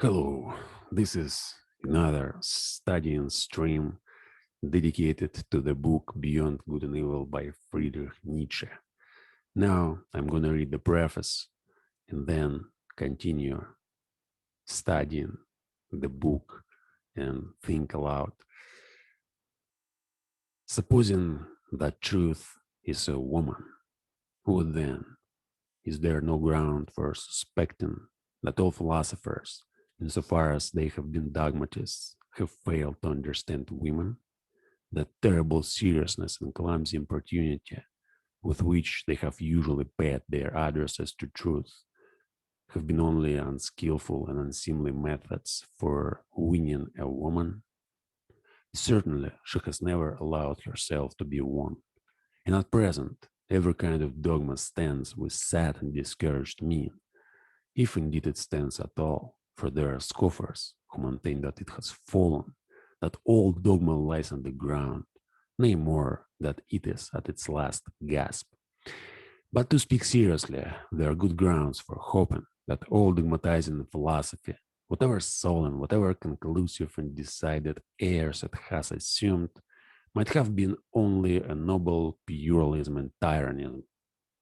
Hello, this is another studying stream dedicated to the book Beyond Good and Evil by Friedrich Nietzsche. Now I'm going to read the preface and then continue studying the book and think aloud. Supposing that truth is a woman, who then is there no ground for suspecting that all philosophers, insofar as they have been dogmatists, have failed to understand women? That terrible seriousness and clumsy importunity with which they have usually paid their addresses to truth have been only unskillful and unseemly methods for winning a woman? Certainly, she has never allowed herself to be won. And at present, every kind of dogma stands with sad and discouraged mien, if indeed it stands at all, for there are scoffers who maintain that it has fallen, that all dogma lies on the ground, nay more, that it is at its last gasp. But to speak seriously, there are good grounds for hoping that all dogmatizing philosophy, whatever solemn, whatever conclusive and decided airs it has assumed, might have been only a noble pluralism and tyrannism.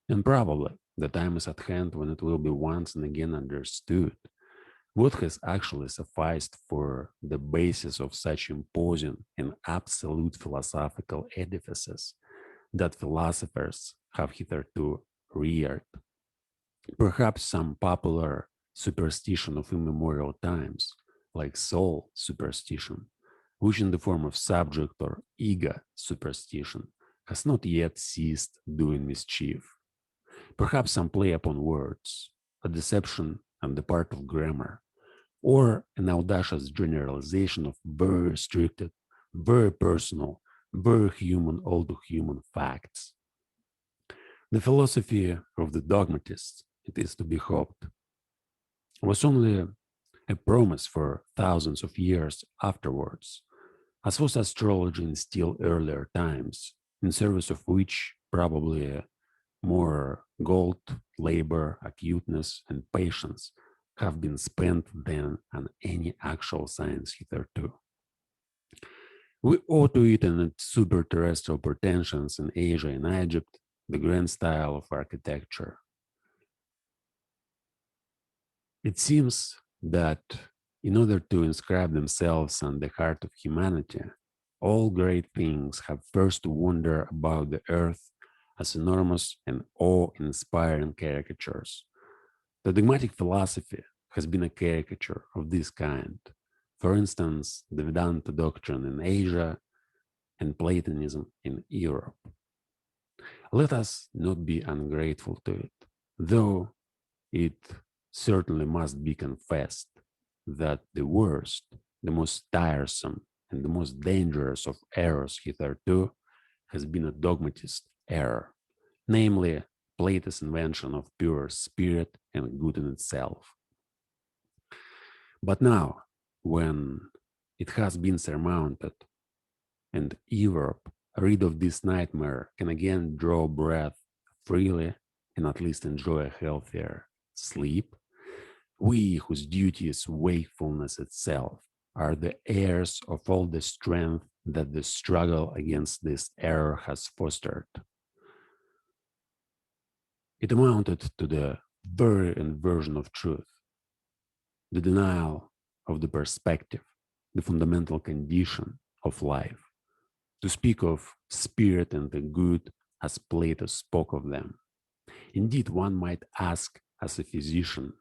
And probably the time is at hand when it will be once and again understood what has actually sufficed for the basis of such imposing and absolute philosophical edifices that philosophers have hitherto reared. Perhaps some popular superstition of immemorial times, like soul superstition, which in the form of subject or ego superstition has not yet ceased doing mischief. Perhaps some play upon words, a deception on the part of grammar, or an audacious generalization of very restricted, very personal, very human, all too human facts. The philosophy of the dogmatists, it is to be hoped, was only a promise for thousands of years afterwards, as was astrology in still earlier times, in service of which probably more gold, labor, acuteness, and patience have been spent than on any actual science hitherto. We owe to it and its super terrestrial pretensions in Asia and Egypt the grand style of architecture. It seems that in order to inscribe themselves on the heart of humanity, all great things have first to wander about the earth as enormous and awe-inspiring caricatures. The dogmatic philosophy has been a caricature of this kind. For instance, the Vedanta doctrine in Asia and Platonism in Europe. Let us not be ungrateful to it, though it certainly must be confessed that the worst, the most tiresome, and the most dangerous of errors hitherto has been a dogmatist error, namely Plato's invention of pure spirit and good in itself. But now, when it has been surmounted and Europe, rid of this nightmare, can again draw breath freely and at least enjoy a healthier sleep, we whose duty is wakefulness itself are the heirs of all the strength that the struggle against this error has fostered. It amounted to the very inversion of truth, the denial of the perspective, the fundamental condition of life. To speak of spirit and the good as Plato spoke of them. Indeed, one might ask as a physician,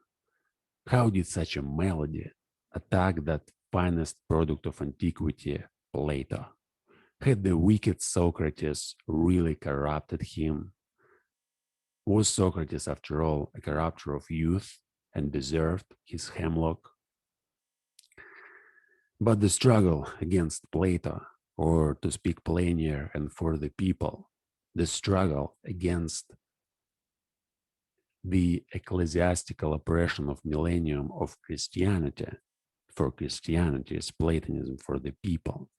how did such a malady attack that finest product of antiquity, Plato? Had the wicked Socrates really corrupted him? Was Socrates, after all, a corrupter of youth and deserved his hemlock? But the struggle against Plato, or to speak plainer and for the people, the struggle against the ecclesiastical oppression of millennium of Christianity, for Christianity is Platonism for the people,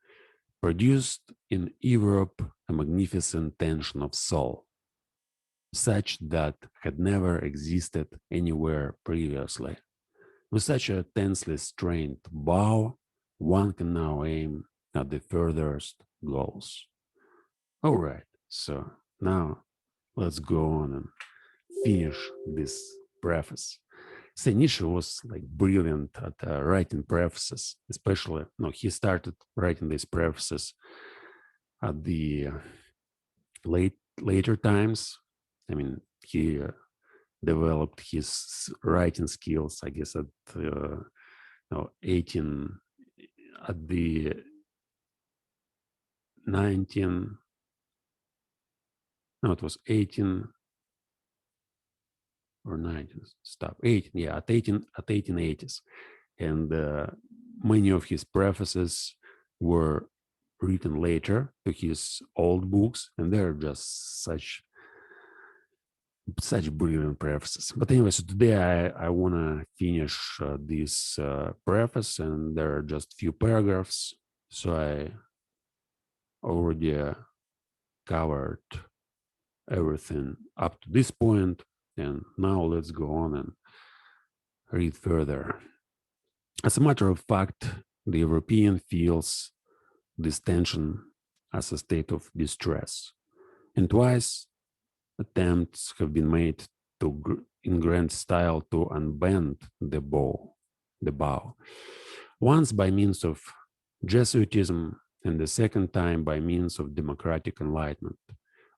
produced in Europe a magnificent tension of soul, such that had never existed anywhere previously. With such a tensely strained bow, one can now aim at the furthest goals. All right, so now let's go on and finish this preface. Say Nietzsche was like brilliant at writing prefaces, especially, no, he started writing these prefaces at the later times. I mean, he developed his writing skills, I guess, at no, 18, at the 19, no, it was 18 or 19, stop, 18, yeah, at 1880s. And many of his prefaces were written later to his old books, and they're just such brilliant prefaces. But anyway, so today I want to finish this preface, and there are just few paragraphs. So I already covered everything up to this point, and now let's go on and read further. As a matter of fact, the European feels this tension as a state of distress, and twice attempts have been made to, in grand style, to unbend the bow. Once by means of Jesuitism, and the second time by means of democratic enlightenment,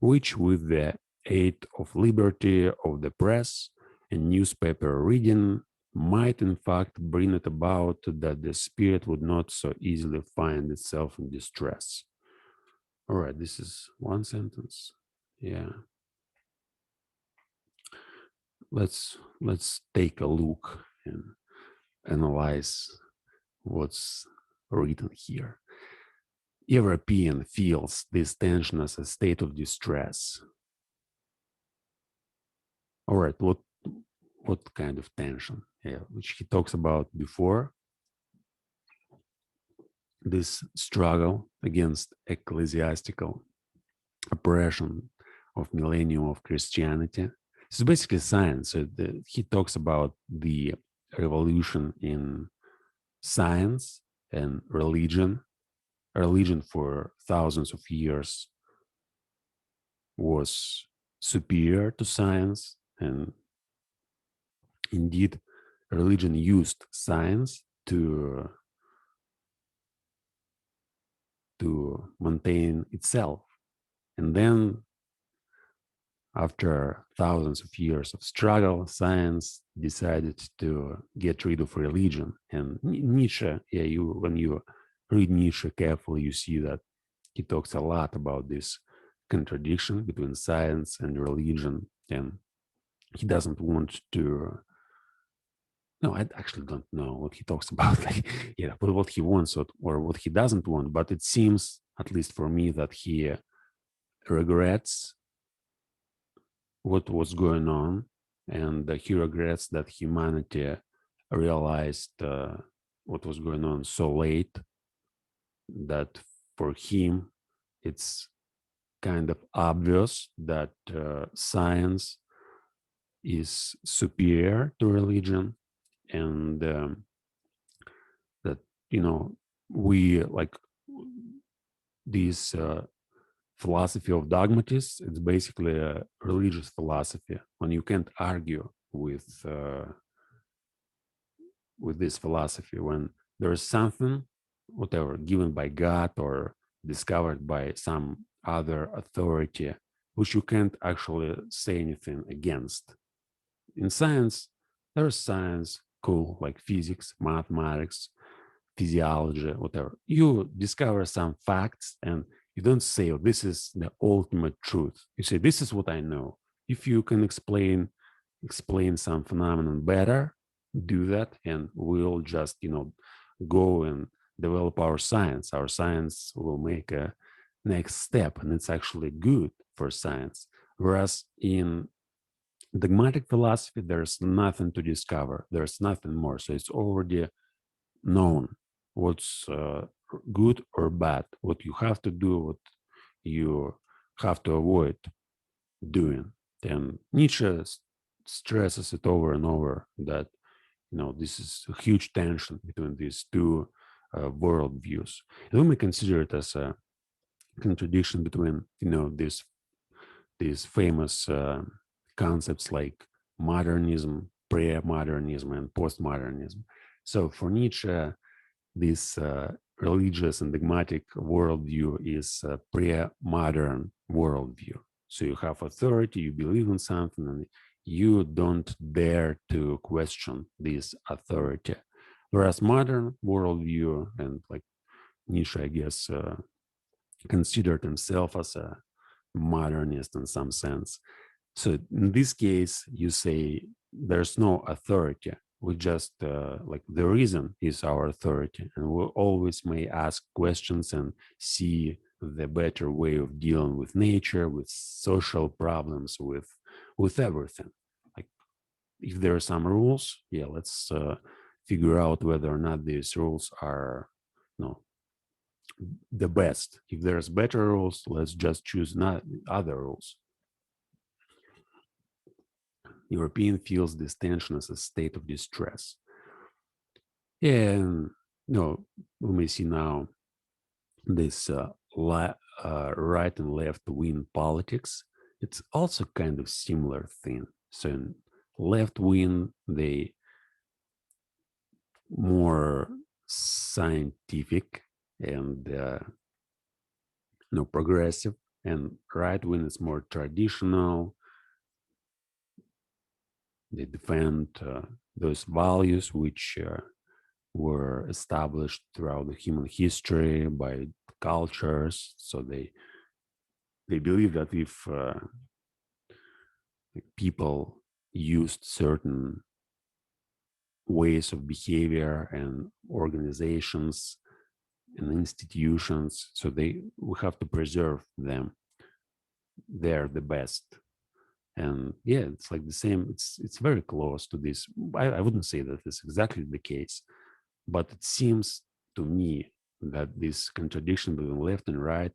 which, with the aid of liberty of the press and newspaper reading, might in fact bring it about that the spirit would not so easily find itself in distress. All right, this is one sentence. Yeah. Let's take a look and analyze what's written here. European feels this tension as a state of distress. All right, what kind of tension? Yeah, which he talks about before. This struggle against ecclesiastical oppression of millennium of Christianity. It's basically science. So he talks about the revolution in science and religion. Religion for thousands of years was superior to science, and indeed, religion used science to maintain itself. And then, after thousands of years of struggle, science decided to get rid of religion. And Nietzsche, yeah, when you read Nietzsche carefully, you see that he talks a lot about this contradiction between science and religion, and he doesn't want to. No, I actually don't know what he talks about, like, yeah, what he wants or what he doesn't want. But it seems, at least for me, that he regrets what was going on, and he regrets that humanity realized what was going on so late, that for him it's kind of obvious that science is superior to religion, and that, we like this philosophy of dogmatists. It's basically a religious philosophy when you can't argue with this philosophy, when there is something, whatever, given by God or discovered by some other authority, which you can't actually say anything against. In science, there's science, cool, like physics, mathematics, physiology, whatever. You discover some facts and you don't say, oh, this is the ultimate truth. You say, this is what I know. If you can explain some phenomenon better, do that, and we'll just, go and develop our science. Our science will make a next step, and it's actually good for science. Whereas in dogmatic philosophy, there's nothing to discover. There's nothing more. So it's already known what's good or bad, what you have to do, what you have to avoid doing. And Nietzsche stresses it over and over that this is a huge tension between these two worldviews. And we may consider it as a contradiction between, these famous concepts like modernism, pre-modernism, and postmodernism. So for Nietzsche, this religious and dogmatic worldview is a pre-modern worldview. So you have authority, you believe in something, and you don't dare to question this authority. Whereas modern worldview, and like Nietzsche, I guess, considered himself as a modernist in some sense. So in this case, you say there's no authority. We just like the reason is our authority, and we always may ask questions and see the better way of dealing with nature, with social problems, with everything. Like if there are some rules, yeah, let's figure out whether or not these rules are, the best. If there's better rules, let's just choose not other rules. European feels this tension as a state of distress. And we may see now this right and left wing politics. It's also kind of similar thing. So in left wing, they more scientific and progressive, and right wing is more traditional. They defend those values which were established throughout the human history by cultures. So they believe that if people used certain ways of behavior and organizations and institutions, so we have to preserve them. They're the best. And yeah, it's like the same. It's very close to this. I wouldn't say that it's exactly the case, but it seems to me that this contradiction between left and right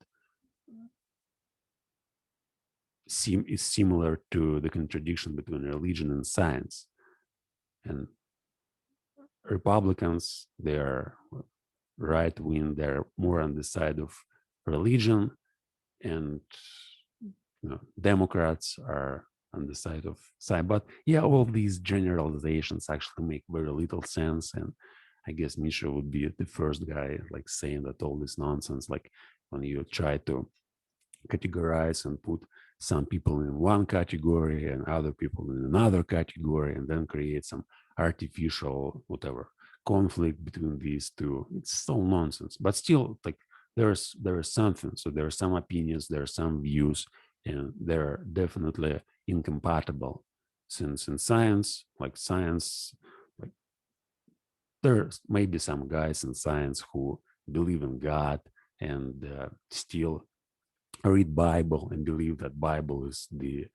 is similar to the contradiction between religion and science. And Republicans, they're right wing, they're more on the side of religion, and Democrats are on the side of science. But yeah, all these generalizations actually make very little sense. And I guess Nietzsche would be the first guy like saying that all this nonsense, like when you try to categorize and put some people in one category and other people in another category, and then create some artificial whatever conflict between these two. It's all nonsense. But still, like there is something. So there are some opinions, there are some views, and they're definitely incompatible. Since in science, like there may be some guys in science who believe in God and still read Bible and believe that Bible is the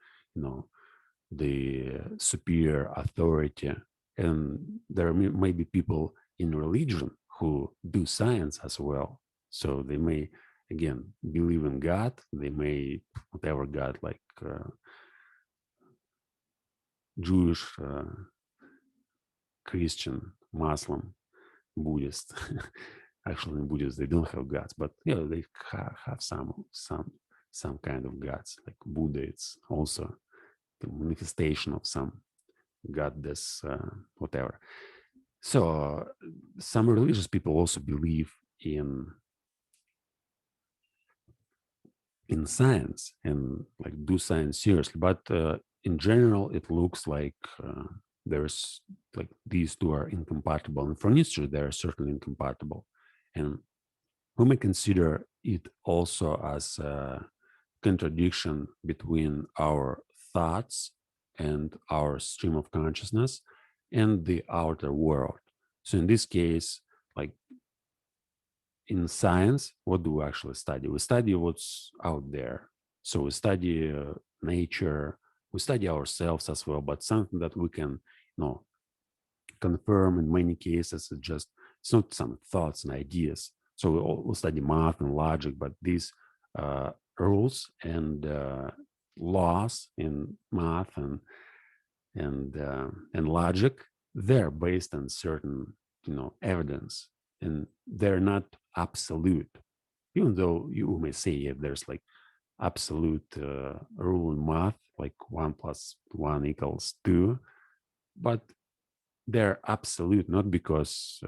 superior authority. And there may be people in religion who do science as well. So they may, again, believe in God. They may, whatever God, like Jewish, Christian, Muslim, Buddhist. Actually, in Buddhists, they don't have gods, but they have some kind of gods. Like Buddha, it's also the manifestation of some goddess, whatever. So some religious people also believe in science and like do science seriously, but in general, it looks like there's like these two are incompatible, and for Nietzsche, they're certainly incompatible, and we may consider it also as a contradiction between our thoughts and our stream of consciousness and the outer world. So in this case, like in science, what do we actually study? We study what's out there. So we study nature, we study ourselves as well, but something that we can, confirm in many cases. It's not some thoughts and ideas. So we study math and logic, but these rules and laws in math and logic, they're based on certain, evidence, and they're not absolute. Even though you may say, yeah, there's like absolute rule in math, like 1 + 1 = 2, but they're absolute not because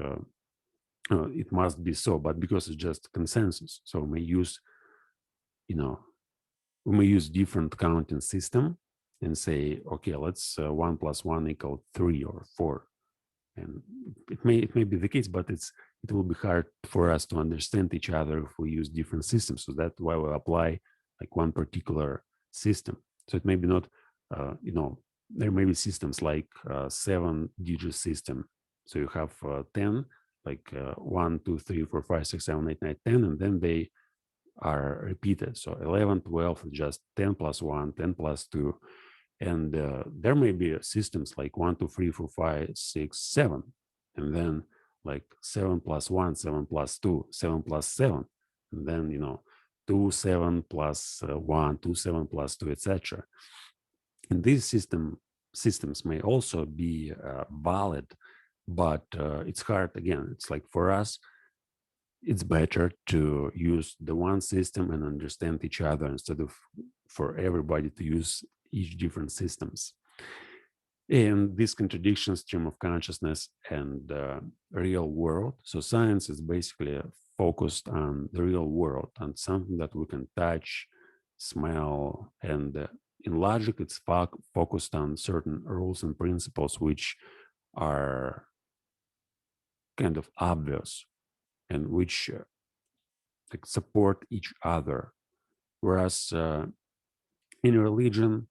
it must be so, but because it's just consensus. So you know, we may use different counting system and say, okay, let's 1 + 1 = 3 or 4. And it may be the case, but it will be hard for us to understand each other if we use different systems. So that's why we apply like one particular system. So it may be not, there may be systems like 7-digit system. So you have 10, like 1, 2, 3, 4, 5, 6, 7, 8, 9, 10, and then they are repeated. So 11, 12 is just 10 + 1, 10 + 2. And there may be systems like 1, 2, 3, 4, 5, 6, 7. And then like 7 + 1, 7 + 2, 7 + 7. And then, 2, 7 + 1, 2, 7 + 2, etc. And these systems may also be valid, but it's hard. Again, it's like for us, it's better to use the one system and understand each other instead of for everybody to use each different systems. And this contradiction stream of consciousness and real world. So science is basically focused on the real world, on something that we can touch, smell, and in logic, it's focused on certain rules and principles which are kind of obvious and which like support each other. Whereas in religion,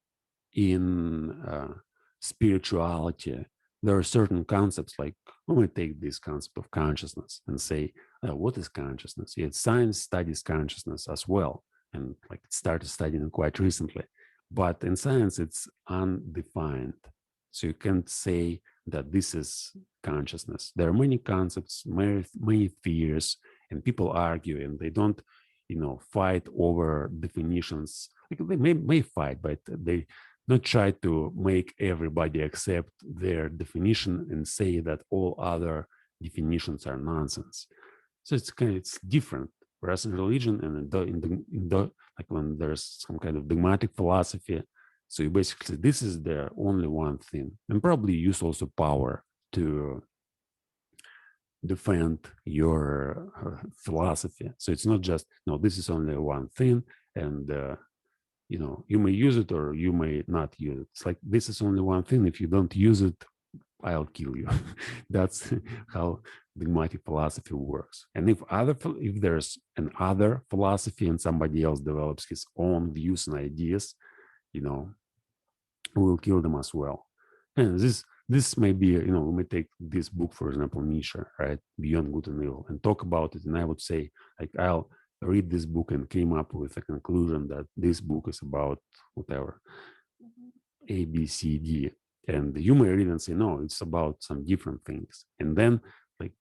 in spirituality, there are certain concepts like when we take this concept of consciousness and say, what is consciousness? Yet science studies consciousness as well, and like it started studying it quite recently. But in science, it's undefined. So you can't say that this is consciousness. There are many concepts, many theories, and people argue, and they don't, fight over definitions. Like they may fight, but they not try to make everybody accept their definition and say that all other definitions are nonsense. So it's different. Whereas in religion and like when there's some kind of dogmatic philosophy, so you basically this is the only one thing, and probably use also power to defend your philosophy. So it's not just no, this is only one thing, and you may use it or you may not use it. It's like this is only one thing. If you don't use it, I'll kill you. That's how dogmatic philosophy works. And if there's an other philosophy and somebody else develops his own views and ideas, we will kill them as well. And this may be, we may take this book, for example, Nietzsche, right? Beyond Good and Evil, and talk about it. And I would say, like, I'll read this book and came up with a conclusion that this book is about whatever, A, B, C, D. And you may read and say, no, it's about some different things. And then, like,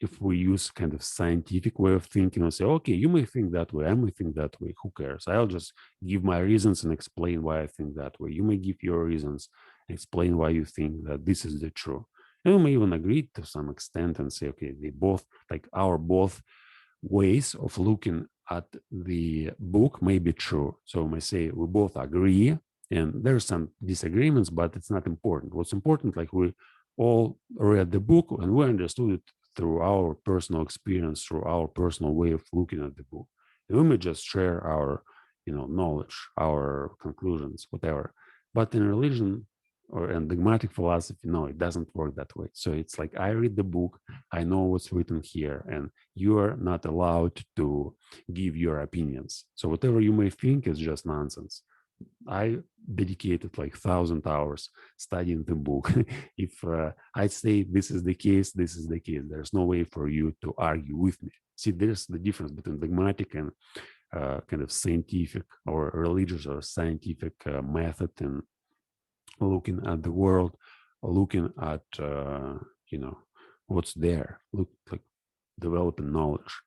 if we use kind of scientific way of thinking and say, okay, you may think that way, I may think that way, who cares? I'll just give my reasons and explain why I think that way. You may give your reasons, explain why you think that this is the true. And we may even agree to some extent and say, okay, they both, like our both ways of looking at the book may be true. So we may say we both agree, and there's some disagreements, but it's not important. What's important, like we all read the book and we understood it through our personal experience, through our personal way of looking at the book. And we may just share our, knowledge, our conclusions, whatever. But in religion or in dogmatic philosophy, no, it doesn't work that way. So it's like I read the book, I know what's written here, and you are not allowed to give your opinions. So whatever you may think is just nonsense. I dedicated like 1,000 hours studying the book. If I say this is the case, this is the case. There's no way for you to argue with me. See, there's the difference between dogmatic and kind of scientific or religious or scientific method in looking at the world, looking at what's there, look like developing knowledge.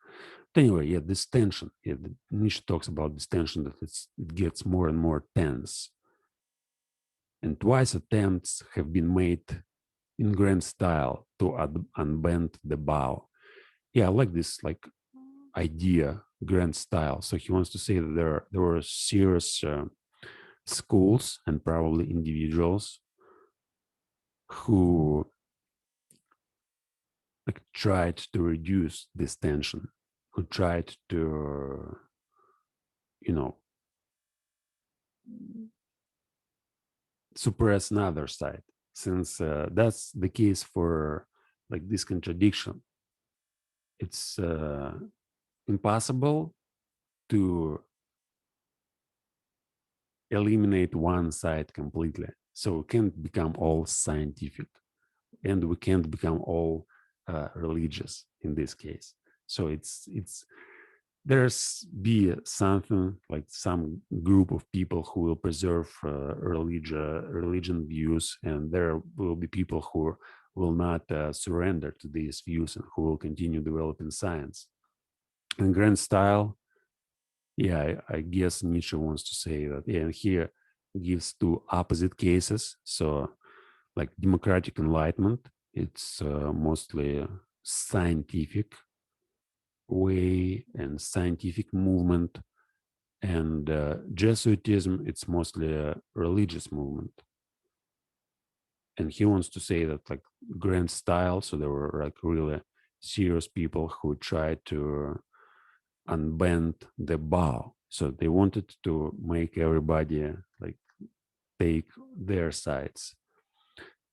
Anyway, yeah, this tension. Yeah, Nietzsche talks about this tension that it gets more and more tense. And twice attempts have been made in grand style to unbend the bow. Yeah, I like this like idea, grand style. So he wants to say that there were serious schools and probably individuals who like tried to reduce this tension, who tried to, you know, suppress another side. Since that's the case for like this contradiction, it's impossible to eliminate one side completely. So we can't become all scientific, and we can't become all religious in this case. So it's there's be something like some group of people who will preserve religion views, and there will be people who will not surrender to these views and who will continue developing science. In grand style, yeah, I guess Nietzsche wants to say that. Yeah, and here gives two opposite cases. So, like democratic enlightenment, it's mostly scientific way and scientific movement, and Jesuitism, it's mostly a religious movement. And he wants to say that like grand style, so there were like really serious people who tried to unbend the bow. So they wanted to make everybody like take their sides.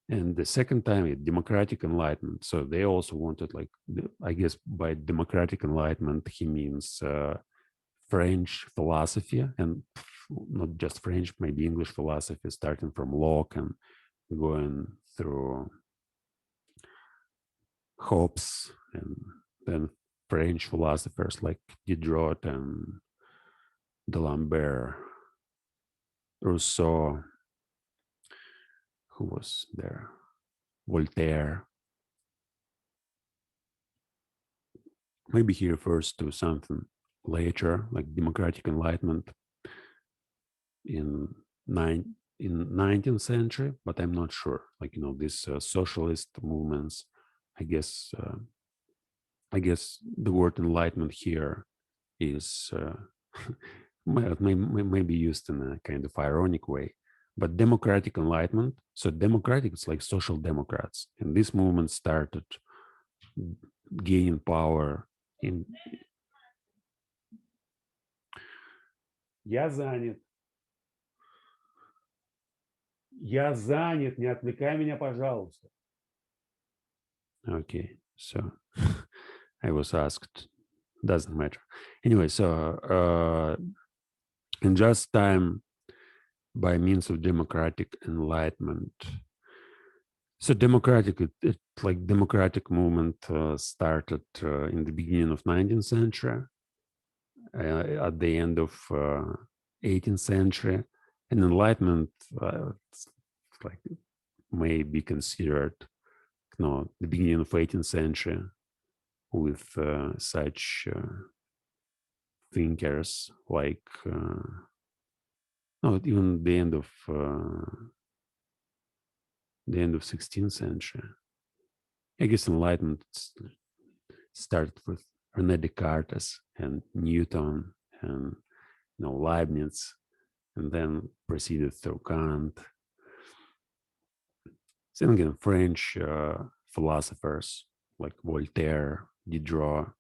And the second time, democratic enlightenment. So they also wanted, like, I guess by democratic enlightenment, he means French philosophy, and not just French, maybe English philosophy, starting from Locke and going through Hobbes, and then French philosophers like Diderot and D'Alembert, Rousseau, who was there, Voltaire. Maybe he refers to something later, like democratic enlightenment in in 19th century, but I'm not sure. Like, you know, these socialist movements. I guess the word enlightenment here is maybe used in a kind of ironic way. But democratic enlightenment. So democratic, it's like social democrats, and this movement started gaining power in. Я занят. Я занят, не отвлекай меня, пожалуйста. Okay, so I was asked, doesn't matter. Anyway, so in just time, by means of democratic enlightenment. So democratic, like democratic movement started in the beginning of 19th century, at the end of 18th century, and enlightenment it's like may be considered, you know, the beginning of 18th century with such thinkers like no, even the end of 16th century. I guess enlightenment started with René Descartes and Newton and, you know, Leibniz, and then proceeded through Kant. Then again, French philosophers like Voltaire, Diderot,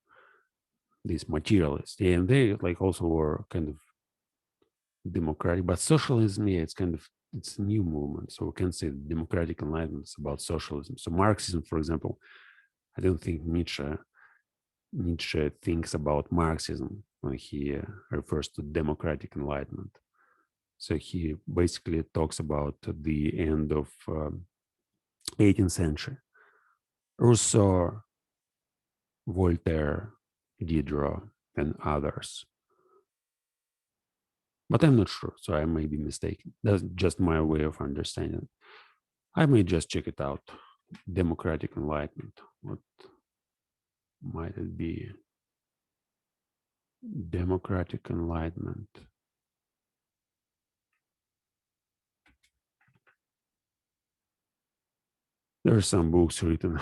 these materialists, and they like also were kind of democratic. But socialism, yeah, it's a new movement, so we can say democratic enlightenment is about socialism. So Marxism, for example, I don't think Nietzsche thinks about Marxism when he refers to democratic enlightenment. So he basically talks about the end of 18th century. Rousseau, Voltaire, Diderot, and others. But I'm not sure, so I may be mistaken. That's just my way of understanding. I may just check it out. Democratic enlightenment. What might it be? Democratic enlightenment. There are some books written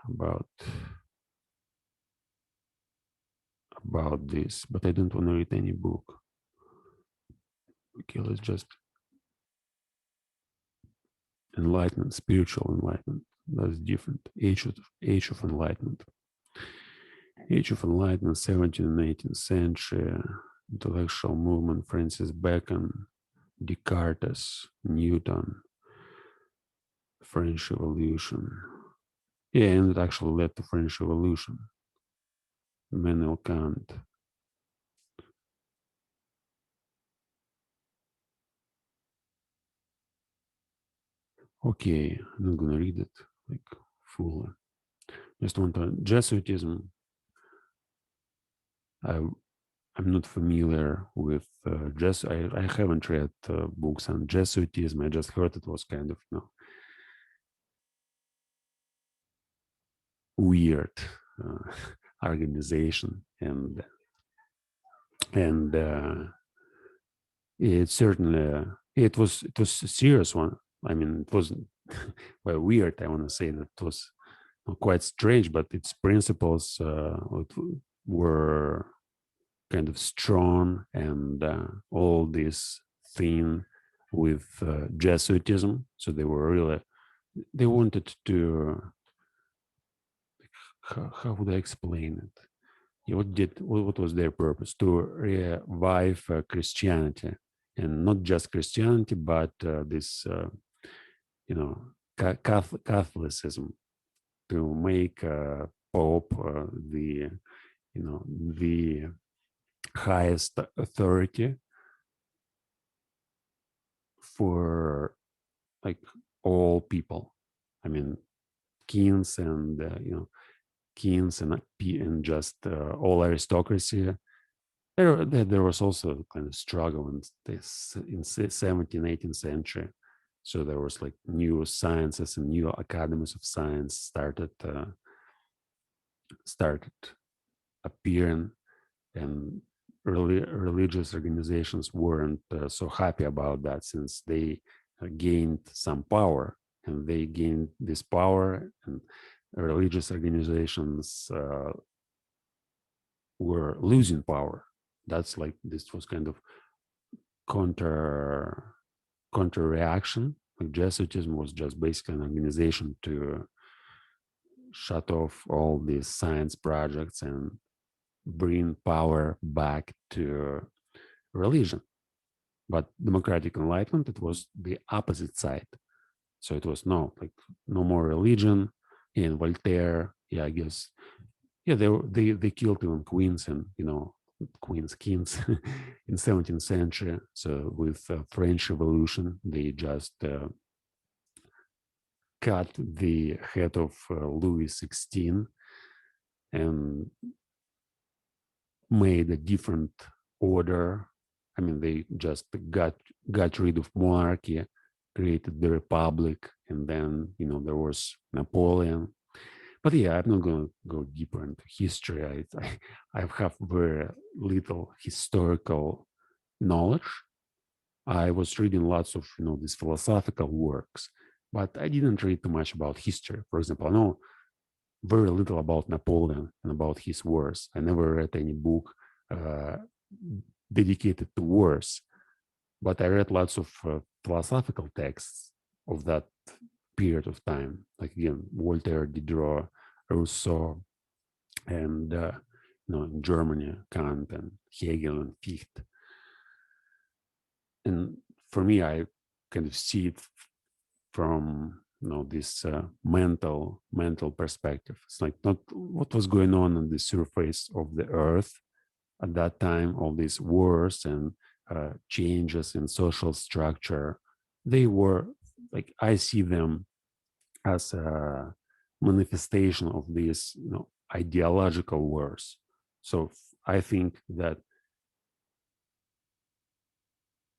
about this, but I don't want to read any book. Okay, let's just enlightenment, spiritual enlightenment. That's different. Age of enlightenment. Age of enlightenment, 17th and 18th century, intellectual movement, Francis Bacon, Descartes, Newton, French Revolution. Yeah, and it actually led to French Revolution. Immanuel Kant. Okay, I'm not gonna read it like fully. Just want to Jesuitism. I'm not familiar with I haven't read books on Jesuitism. I just heard it was kind of weird uh, organization, and it certainly it was a serious one. I mean, it wasn't well weird. I want to say that it was quite strange, but its principles were kind of strong, and all this thing with Jesuitism. So they were really they wanted to how would I explain it? Yeah, what was their purpose? To revive Christianity, and not just Christianity, but this Catholicism, to make Pope the highest authority for like all people. I mean, kings and kings and just all aristocracy. There was also kind of struggle in this in 17th, 18th century. So there was like new sciences and new academies of science started appearing, and religious organizations weren't so happy about that, since they gained some power, and they gained this power, and religious organizations were losing power. That's like this was kind of counter reaction. Like Jesuitism was just basically an organization to shut off all these science projects and bring power back to religion. But democratic enlightenment, it was the opposite side. So it was no more religion. And Voltaire, yeah, I guess, yeah, they killed even queens and queens, kings in 17th century. So with French Revolution, they just cut the head of Louis XVI and made a different order. I mean, they just got rid of monarchy, created the republic, and then there was Napoleon. But yeah, I'm not going to go deeper into history. I have very little historical knowledge. I was reading lots of these philosophical works, but I didn't read too much about history. For example, I know very little about Napoleon and about his wars. I never read any book uh, dedicated to wars, but I read lots of philosophical texts of that period of time, like again Voltaire, Diderot, Rousseau, and in Germany, Kant and Hegel and Fichte. And for me, I kind of see it from this mental perspective. It's like not what was going on the surface of the earth at that time. All these wars and changes in social structure, they were like, I see them as a manifestation of these ideological wars. So I think that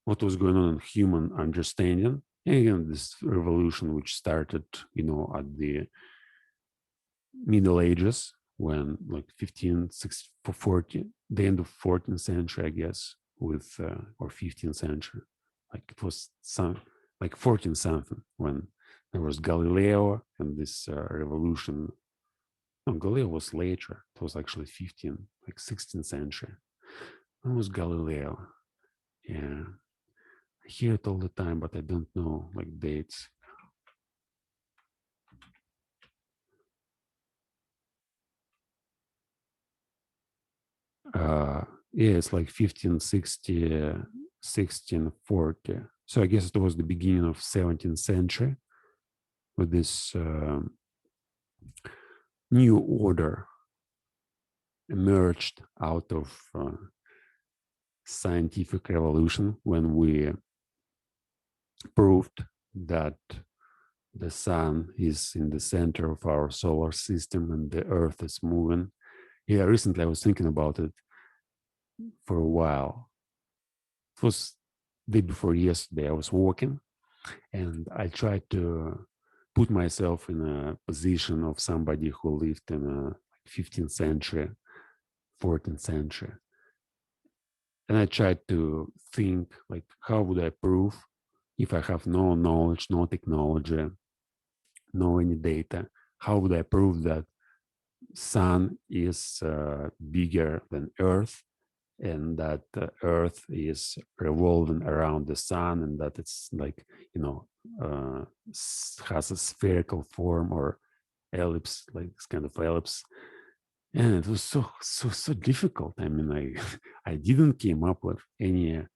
what was going on in human understanding, and again, this revolution which started at the Middle Ages, when like 15 6 40, the end of 14th century, I guess, with or 15th century, like it was some like 14 something, when There was Galileo and this revolution. No, Galileo was later. It was actually 16th century. It was Galileo. Yeah, I hear it all the time, but I don't know like dates. Uh, yeah, it's like 1560, 1640. So I guess it was the beginning of 17th century with this new order emerged out of scientific revolution when we proved that the sun is in the center of our solar system and the earth is moving. Yeah, recently I was thinking about it for a while. It was the day before yesterday. I was walking and I tried to put myself in a position of somebody who lived in a 15th century, 14th century. And I tried to think like, how would I prove if I have no knowledge, no technology, no any data? How would I prove that sun is bigger than Earth and that the Earth is revolving around the sun and that it's like, has a spherical form or ellipse, like this kind of ellipse. And it was so difficult. I mean, I didn't came up with any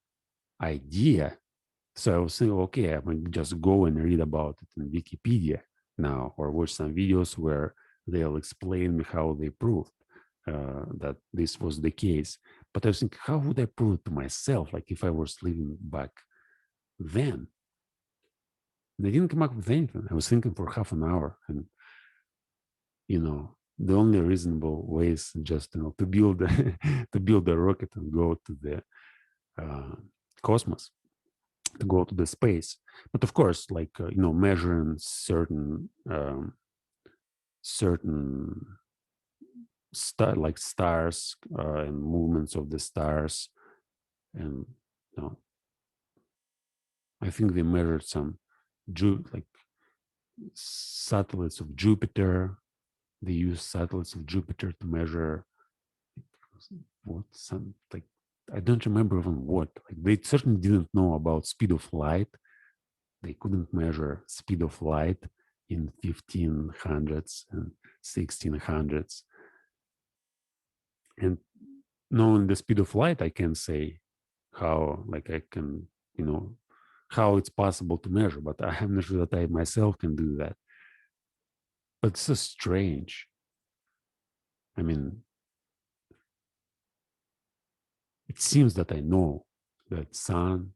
idea. So I was thinking, okay, I might just go and read about it in Wikipedia now, or watch some videos where they'll explain me how they proved that this was the case. But I was thinking, how would I prove it to myself? Like if I was living back then, and I didn't come up with anything. I was thinking for half an hour, and the only reasonable way is just to build to build a rocket and go to the uh, cosmos, to go to the space. But of course, like measuring certain like stars and movements of the stars, and I think they measured some like satellites of Jupiter. They use satellites of Jupiter to measure what some like I don't remember even what. Like they certainly didn't know about speed of light. They couldn't measure speed of light in 1500s and 1600s. And knowing the speed of light, I can say how, like I can, how it's possible to measure, but I'm not sure that I myself can do that. But it's so strange. I mean, it seems that I know that sun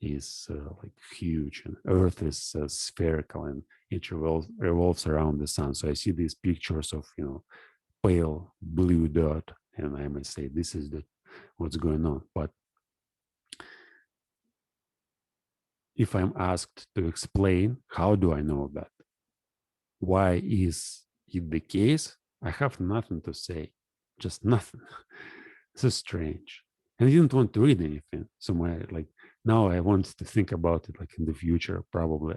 is like huge and earth is spherical and it revolves around the sun. So I see these pictures of pale blue dot and I might say this is what's going on. But if I'm asked to explain, how do I know that? Why is it the case? I have nothing to say, just nothing. So strange. And I didn't want to read anything. So now I want to think about it like in the future, probably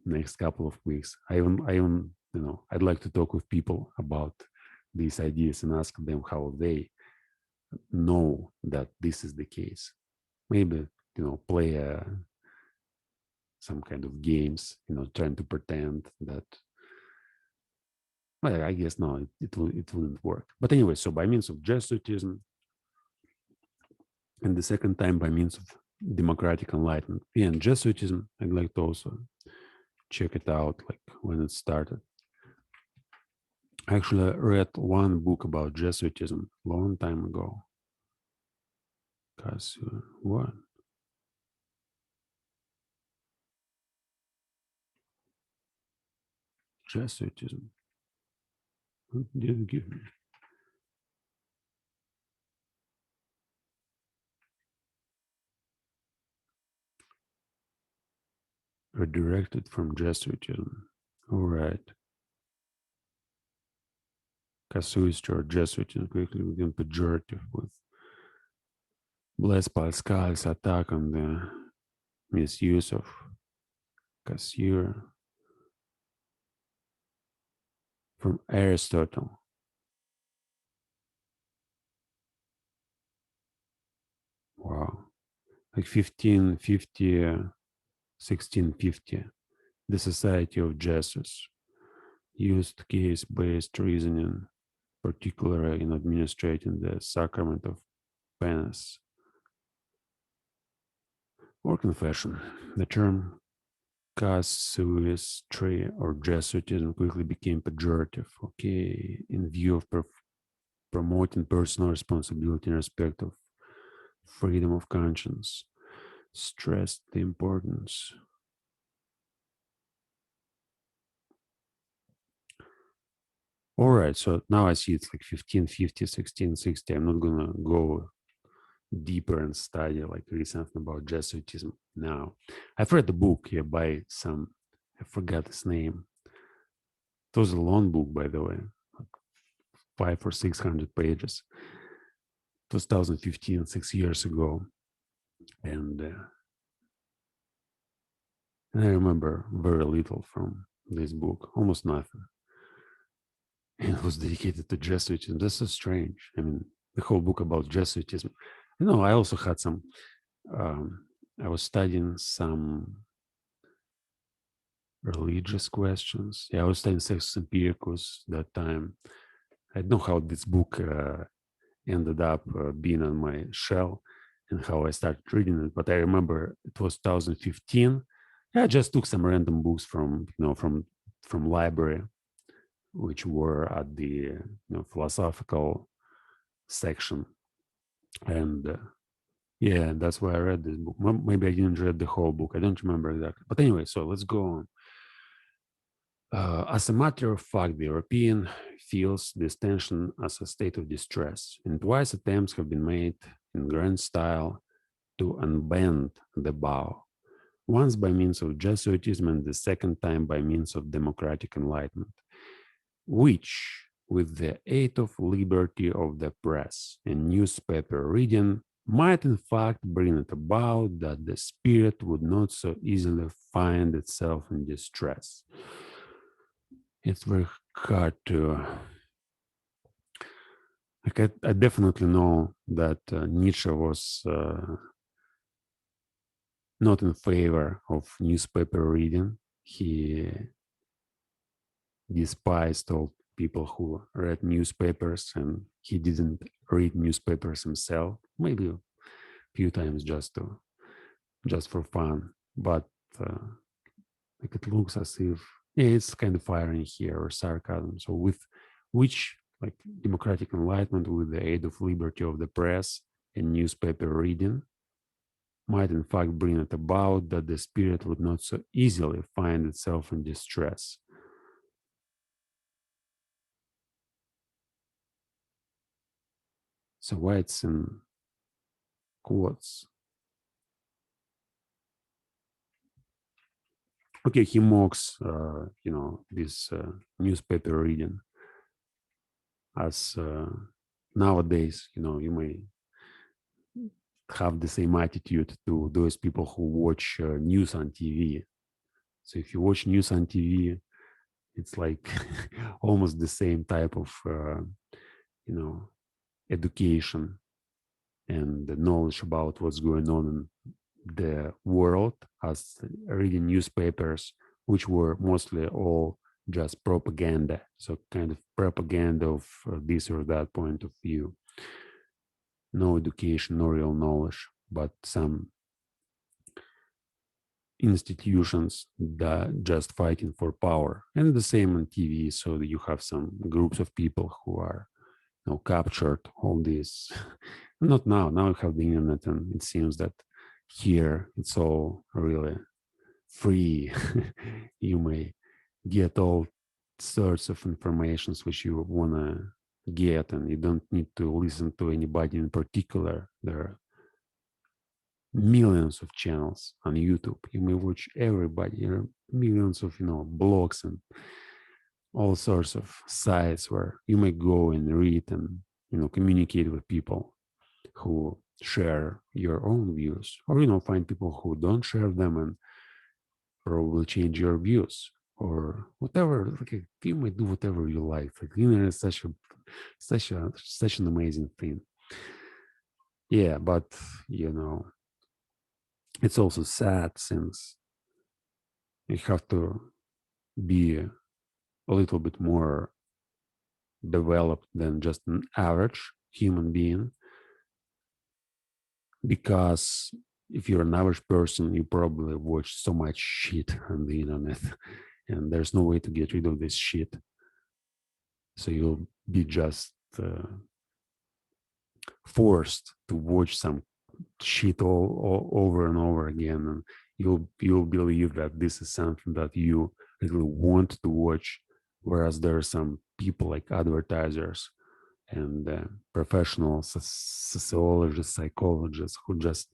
next couple of weeks. I'd like to talk with people about these ideas and ask them how they know that this is the case. Maybe play some kind of games, trying to pretend that. Well, I guess no, it wouldn't work. But anyway, so by means of Jesuitism, and the second time by means of democratic enlightenment. Yeah, and Jesuitism, I'd like to also check it out, like when it started. Actually, I read one book about Jesuitism a long time ago. What? Jesuitism. What did it give me? Redirected from Jesuitism. All right. Casuistry or Jesuitism quickly became pejorative with Blaise Pascal's attack on the misuse of cassure. from Aristotle. Wow. Like 1550, 1650, the Society of Jesus used case-based reasoning, particularly in administrating the sacrament of penance or confession. The term casuistry or Jesuitism quickly became pejorative, okay, in view of promoting personal responsibility in respect of freedom of conscience, stressed the importance. All right, so now I see it's like 1550, 1660. I'm not gonna go deeper and study, like read something about Jesuitism now. I've read the book here by some, I forgot his name. It was a long book, by the way, like 500 or 600 pages. 2015, 6 years ago. And I remember very little from this book, almost nothing. And it was dedicated to Jesuitism. That's so strange. I mean, the whole book about Jesuitism. I also had some, I was studying some religious questions. Yeah, I was studying Sextus Empiricus that time. I don't know how this book ended up being on my shelf and how I started reading it, but I remember it was 2015. Yeah, I just took some random books from from library, which were at the philosophical section, and yeah, that's why I read this book. Maybe I didn't read the whole book. I don't remember exactly. But anyway, so let's go on. As a matter of fact, the European feels this tension as a state of distress, and twice attempts have been made in grand style to unbend the bow, once by means of Jesuitism and the second time by means of democratic enlightenment, which, with the aid of liberty of the press and newspaper reading, might in fact bring it about that the spirit would not so easily find itself in distress. It's very hard to, like, I definitely know that Nietzsche was not in favor of newspaper reading. He despised all people who read newspapers, and he didn't read newspapers himself. Maybe a few times just for fun, but like it looks as if it's kind of irony here or sarcasm. So with which, like, democratic enlightenment with the aid of liberty of the press and newspaper reading might in fact bring it about that the spirit would not so easily find itself in distress. So why it's in quotes? Okay, he mocks, this newspaper reading as nowadays, you may have the same attitude to those people who watch news on TV. So if you watch news on TV, it's like almost the same type of, education and the knowledge about what's going on in the world as reading newspapers, which were mostly all just propaganda. So kind of propaganda of this or that point of view. No education, no real knowledge, but some institutions that just fighting for power. And the same on TV. So you have some groups of people who are captured all this. Not now. Now you have the internet, and it seems that here it's all really free. You may get all sorts of informations which you want to get, and you don't need to listen to anybody in particular. There are millions of channels on YouTube. You may watch everybody. There are millions of blogs and all sorts of sites where you may go and read and communicate with people who share your own views, or find people who don't share them and probably change your views. or whatever. Like you may do whatever you like. Like the internet is such an amazing thing. Yeah, but you know, it's also sad since you have to be a little bit more developed than just an average human being, because if you're an average person, you probably watch so much shit on the internet, and there's no way to get rid of this shit. So you'll be just forced to watch some shit all over and over again, and you'll believe that this is something that you really want to watch, whereas there are some people like advertisers and professional sociologists, psychologists who just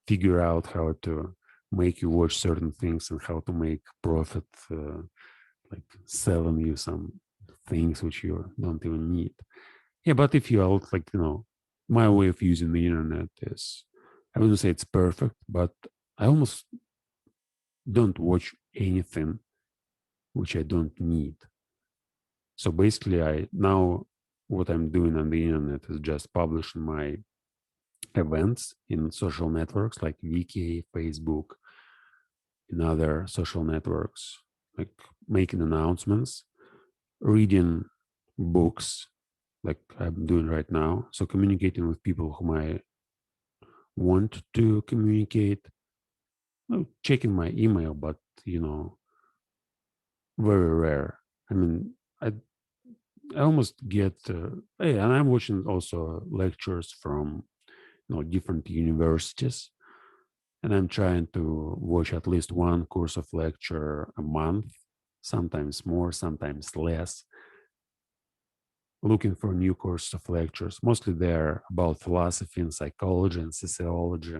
figure out how to make you watch certain things and how to make profit, like selling you some things which you don't even need. Yeah, but if you are like, my way of using the internet is, I wouldn't say it's perfect, but I almost don't watch anything which I don't need. So basically, I now what I'm doing on the internet is just publishing my events in social networks like Wiki, Facebook, in other social networks, like making announcements, reading books like I'm doing right now. So communicating with people whom I want to communicate, checking my email, but very rare. I mean, I almost get, hey, and I'm watching also lectures from different universities, and I'm trying to watch at least one course of lecture a month, sometimes more, sometimes less. Looking for new course of lectures. Mostly they're about philosophy and psychology and sociology,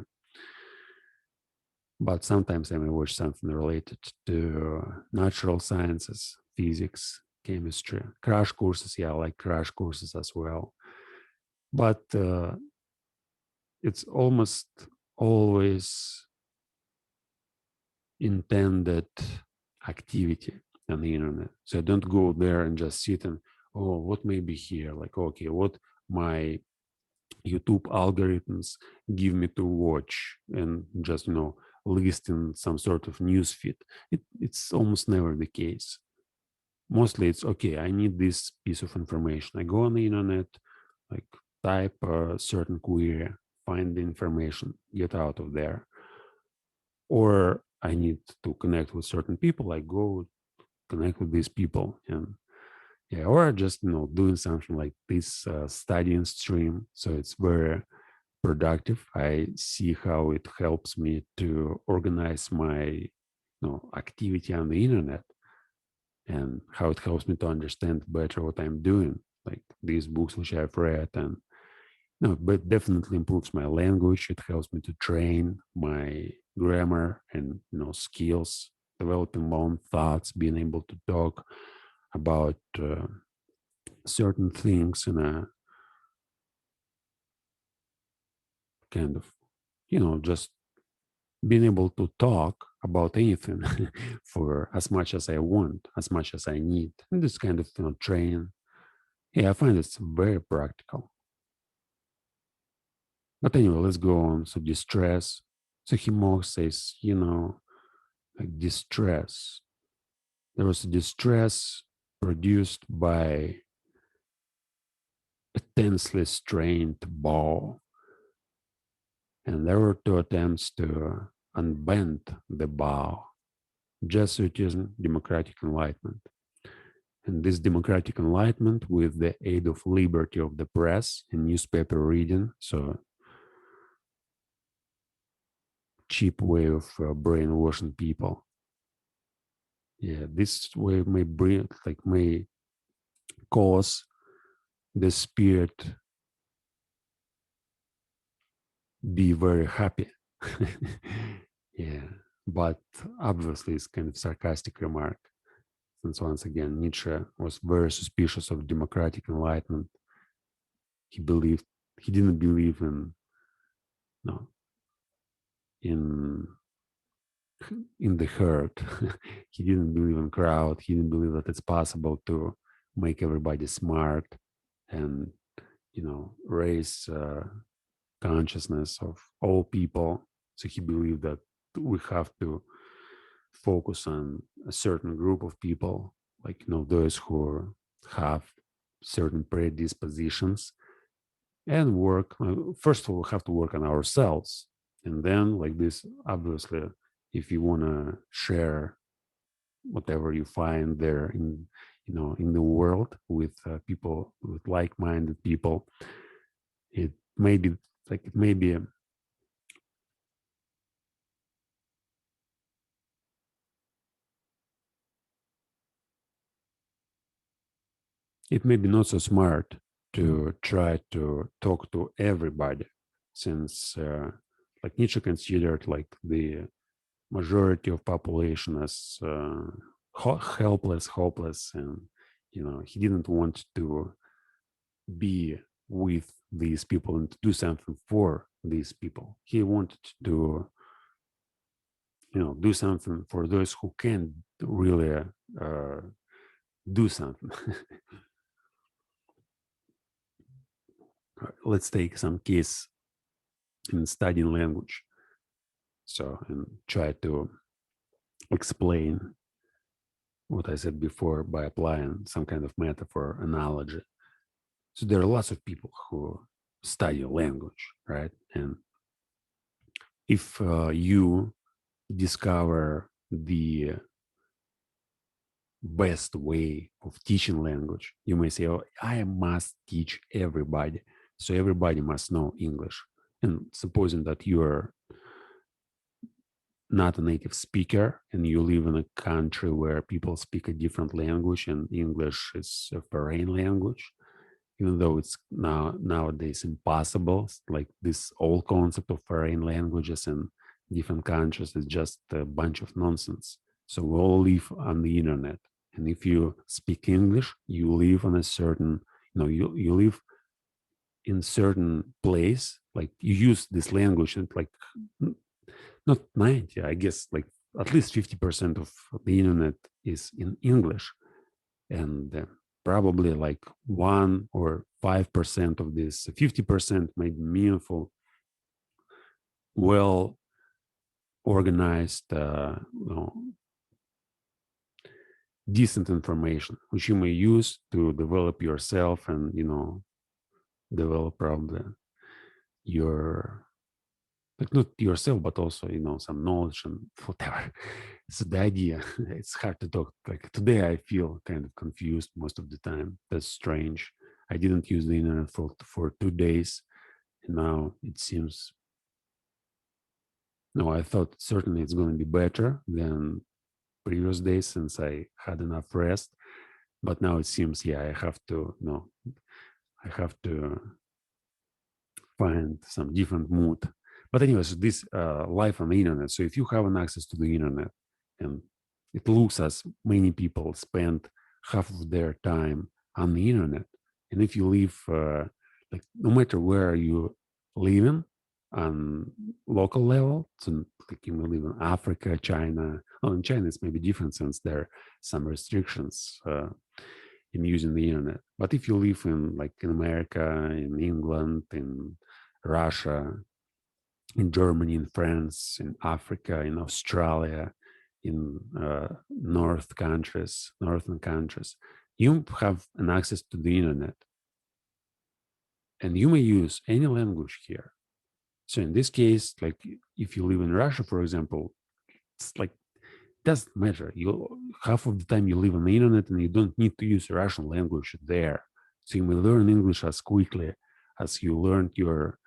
but sometimes I may watch something related to natural sciences, physics, chemistry, crash courses. Yeah, I like crash courses as well. But it's almost always intended activity on the internet. So I don't go there and just sit and, oh, what may be here? Like, okay, what my YouTube algorithms give me to watch, and just, list in some sort of news feed. It's almost never the case. Mostly it's, okay, I need this piece of information. I go on the internet, like type a certain query, find the information, get out of there. Or I need to connect with certain people. I go connect with these people, and yeah, or just doing something like this studying stream. So it's very productive. I see how it helps me to organize my activity on the internet, and how it helps me to understand better what I'm doing, like these books which I've read. And but definitely improves my language. It helps me to train my grammar and skills, developing my own thoughts, being able to talk about certain things in a kind of just being able to talk about anything for as much as I want, as much as I need. And this kind of training, yeah, I find it's very practical. But anyway, let's go on. So distress. So Himog says, like distress. There was distress produced by a tensely strained bow, and there were two attempts to unbend the bow. Jesuitism, democratic enlightenment. And this democratic enlightenment, with the aid of liberty of the press and newspaper reading, so cheap way of brainwashing people. Yeah, this way may cause the spirit be very happy. Yeah, but obviously it's kind of sarcastic remark, since once again Nietzsche was very suspicious of democratic enlightenment. He didn't believe in no in in the herd. He didn't believe in crowd. He didn't believe that it's possible to make everybody smart and raise consciousness of all people. So he believed that we have to focus on a certain group of people, like those who have certain predispositions, and work. First of all, we have to work on ourselves, and then like this, obviously, if you want to share whatever you find there in the world with people, with like-minded people, it may be like it may be not so smart to try to talk to everybody, since like Nietzsche considered like the majority of population as helpless, hopeless, and he didn't want to be with these people and to do something for these people. He wanted to do something for those who can really do something. Let's take some case in studying language, so and try to explain what I said before by applying some kind of metaphor analogy. So there are lots of people who study language, right? And if you discover the best way of teaching language, you may say, oh, I must teach everybody. So everybody must know English. And supposing that you are not a native speaker and you live in a country where people speak a different language and English is a foreign language, even though it's nowadays impossible, like this old concept of foreign languages in different countries is just a bunch of nonsense. So we all live on the internet. And if you speak English, you live on a certain, you live in certain place, like you use this language and like not 90, I guess like at least 50% of the internet is in English. And probably like 1 or 5% of this 50% may be meaningful, well organized, decent information, which you may use to develop yourself and develop probably your, like not yourself, but also some knowledge and whatever. So the idea, it's hard to talk. Like today, I feel kind of confused most of the time. That's strange. I didn't use the internet for 2 days, and now it seems. No, I thought certainly it's going to be better than previous days since I had enough rest. But now it seems, yeah, I have to. No, I have to find some different mood. But anyways, this life on the internet. So if you have an access to the internet, and it looks as many people spend half of their time on the internet, and if you live like no matter where you live on local level, so like you may live in Africa, China. Well, in China it's maybe different since there are some restrictions in using the internet. But if you live in like in America, in England, in Russia, in Germany, in France, in Africa, in Australia, in northern countries, you have an access to the internet, and you may use any language here. So in this case, like if you live in Russia, for example, it's like doesn't matter. You half of the time you live on the internet and you don't need to use Russian language there. So you may learn English as quickly as you learned your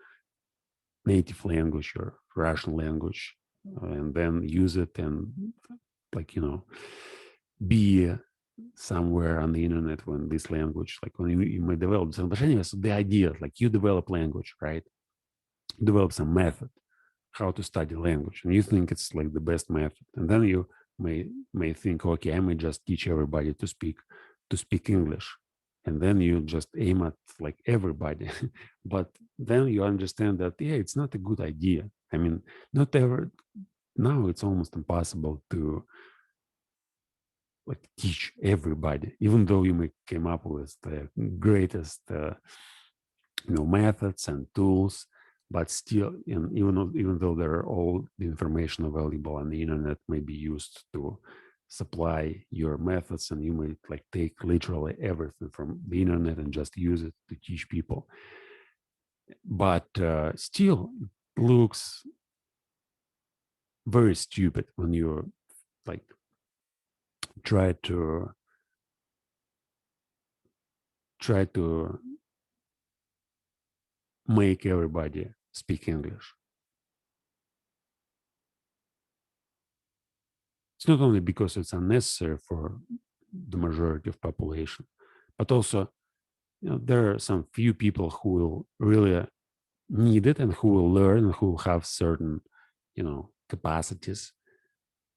native language or Russian language, and then use it and like be somewhere on the internet when this language, like when you may develop some. But anyway, so the idea, like you develop language, right? You develop some method how to study language, and you think it's like the best method, and then you may think, okay, I may just teach everybody to speak English, and then you just aim at like everybody. But then you understand that, yeah, it's not a good idea. I mean, not ever. now it's almost impossible to like teach everybody, even though you may came up with the greatest methods and tools, but still, even though there are all the information available on the internet may be used to supply your methods, and you may like take literally everything from the internet and just use it to teach people, but still it looks very stupid when you like try to try to make everybody speak English. It's not only because it's unnecessary for the majority of population, but also there are some few people who will really need it and who will learn and who will have certain capacities.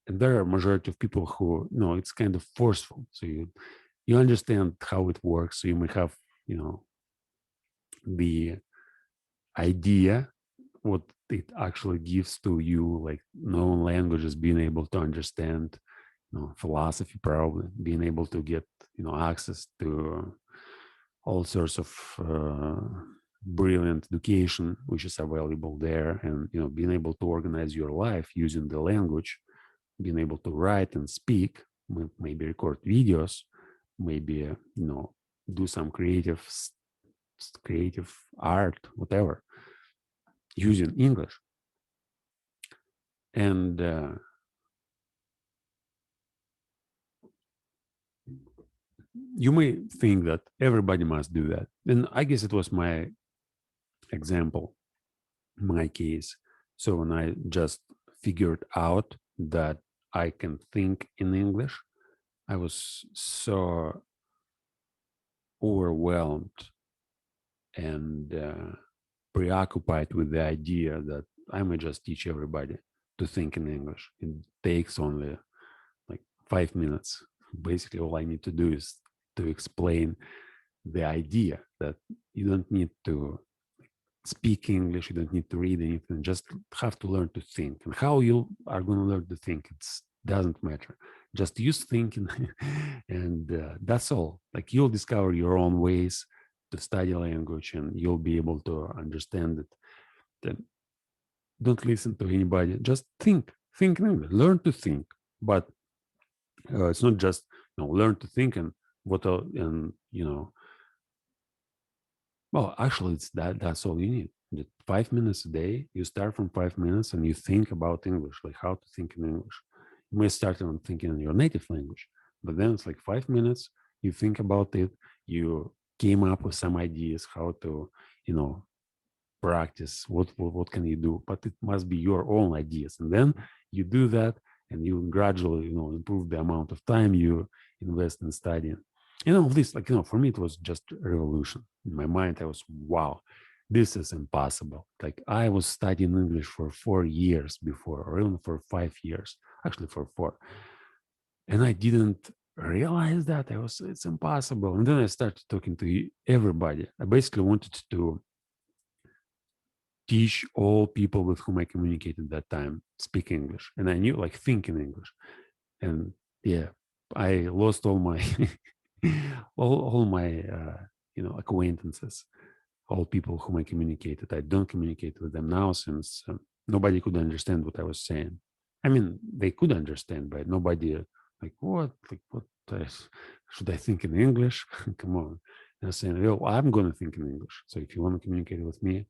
And there are a majority of people who it's kind of forceful. So you understand how it works. So you may have the idea what it actually gives to you, like known languages, being able to understand philosophy, probably being able to get access to all sorts of brilliant education which is available there, and being able to organize your life using the language, being able to write and speak, maybe record videos, maybe do some creative art, whatever, using English. And you may think that everybody must do that. And I guess it was my example, my case. So when I just figured out that I can think in English, I was so overwhelmed and preoccupied with the idea that I may just teach everybody to think in English. It takes only like 5 minutes. Basically, all I need to do is to explain the idea that you don't need to speak English, you don't need to read anything, just have to learn to think. And how you are going to learn to think, it doesn't matter. Just use thinking, and that's all. Like you'll discover your own ways to study language, and you'll be able to understand it. Then don't listen to anybody. Just think in English. Learn to think, but it's not just learn to think and and well, actually, it's that's all you need. Just 5 minutes a day. You start from 5 minutes and you think about English, like how to think in English. You may start on thinking in your native language, but then it's like 5 minutes. You think about it. You came up with some ideas how to, practice. What can you do? But it must be your own ideas, and then you do that, and you gradually, improve the amount of time you invest in studying. This, like, for me, it was just a revolution. In my mind, I was, wow, this is impossible. Like, I was studying English for 4 years before, or even for 5 years, actually for 4. And I didn't realize that it's impossible. And then I started talking to everybody. I basically wanted to teach all people with whom I communicated that time speak English. And I knew, like, think in English. And yeah, I lost all my all my acquaintances, all people whom I communicated. I don't communicate with them now since nobody could understand what I was saying. I mean, they could understand, but nobody what should I think in English? Come on. And I was saying, well, I'm going to think in English. So if you want to communicate with me,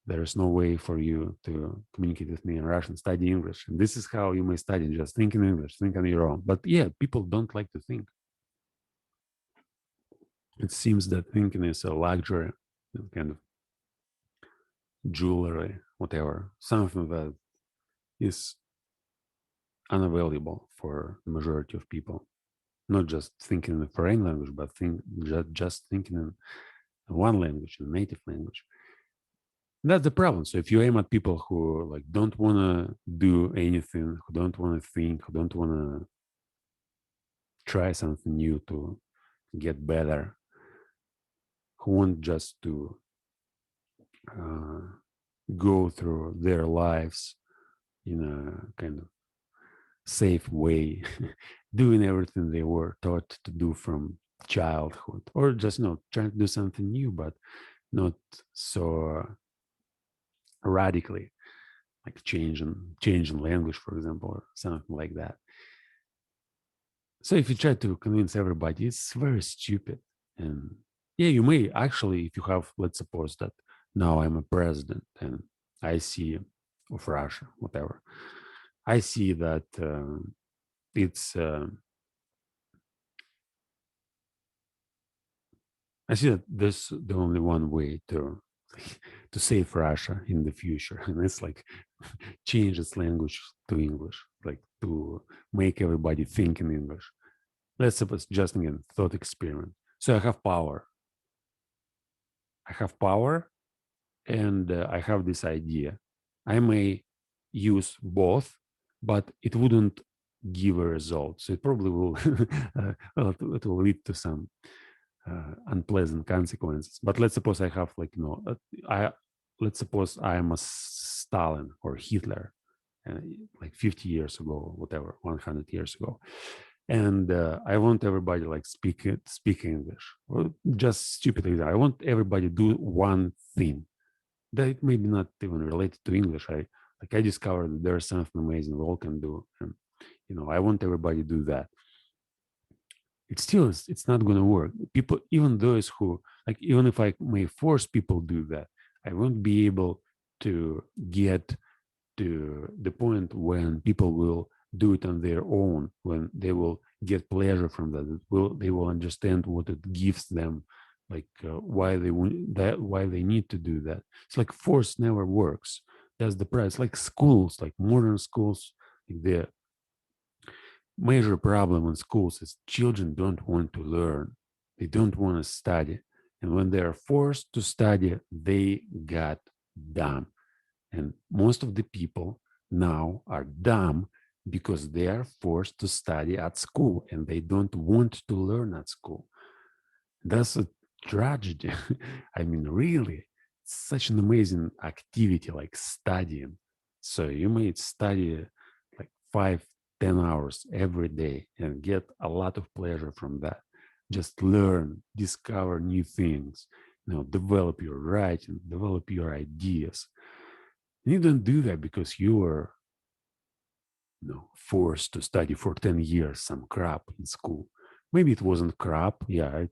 there is no way for you to communicate with me in Russian. Study English. And this is how you may study. Just think in English, think on your own. But yeah, people don't like to think. It seems that thinking is a luxury, kind of jewelry, whatever, something that is unavailable for the majority of people. Not just thinking in a foreign language, but just thinking in one language, in native language. That's the problem. So if you aim at people who like don't want to do anything, who don't want to think, who don't want to try something new to get better, who want just to uh, go through their lives in a kind of safe way, doing everything they were taught to do from childhood, or just trying to do something new, but not so radically, like changing language, for example, or something like that. So if you try to convince everybody, it's very stupid. And yeah, you may actually, if you have, let's suppose that now I'm a president and I see of Russia, whatever, I see that it's I see that there's the only one way to to save Russia in the future, and it's like change its language to English, like to make everybody think in English. Let's suppose just again thought experiment. So I have power. I have power, and I have this idea. I may use both, but it wouldn't give a result. So it probably will, well, it will lead to some unpleasant consequences. But let's suppose I have I let's suppose I am a Stalin or Hitler, uh, like 50 years ago, whatever, 100 years ago, and I want everybody like speak English. Well, just stupidly, I want everybody to do one thing that maybe not even related to English. I discovered that there's something amazing we all can do, and I want everybody to do that. It's not going to work. People, even those who like, even if I may force people to do that, I won't be able to get to the point when people will do it on their own, when they will get pleasure from that. They will understand what it gives them, like why they need to do that. It's like force never works. That's the price. Like schools, like modern schools, like the major problem in schools is children don't want to learn. They don't want to study. And when they are forced to study, they got dumb. And most of the people now are dumb because they are forced to study at school and they don't want to learn at school. That's a tragedy. I mean, really, it's such an amazing activity like studying. So you may study like 5, 10 hours every day and get a lot of pleasure from that. Just learn, discover new things, develop your writing, develop your ideas. And you don't do that because you were forced to study for 10 years some crap in school. Maybe it wasn't crap. Yeah,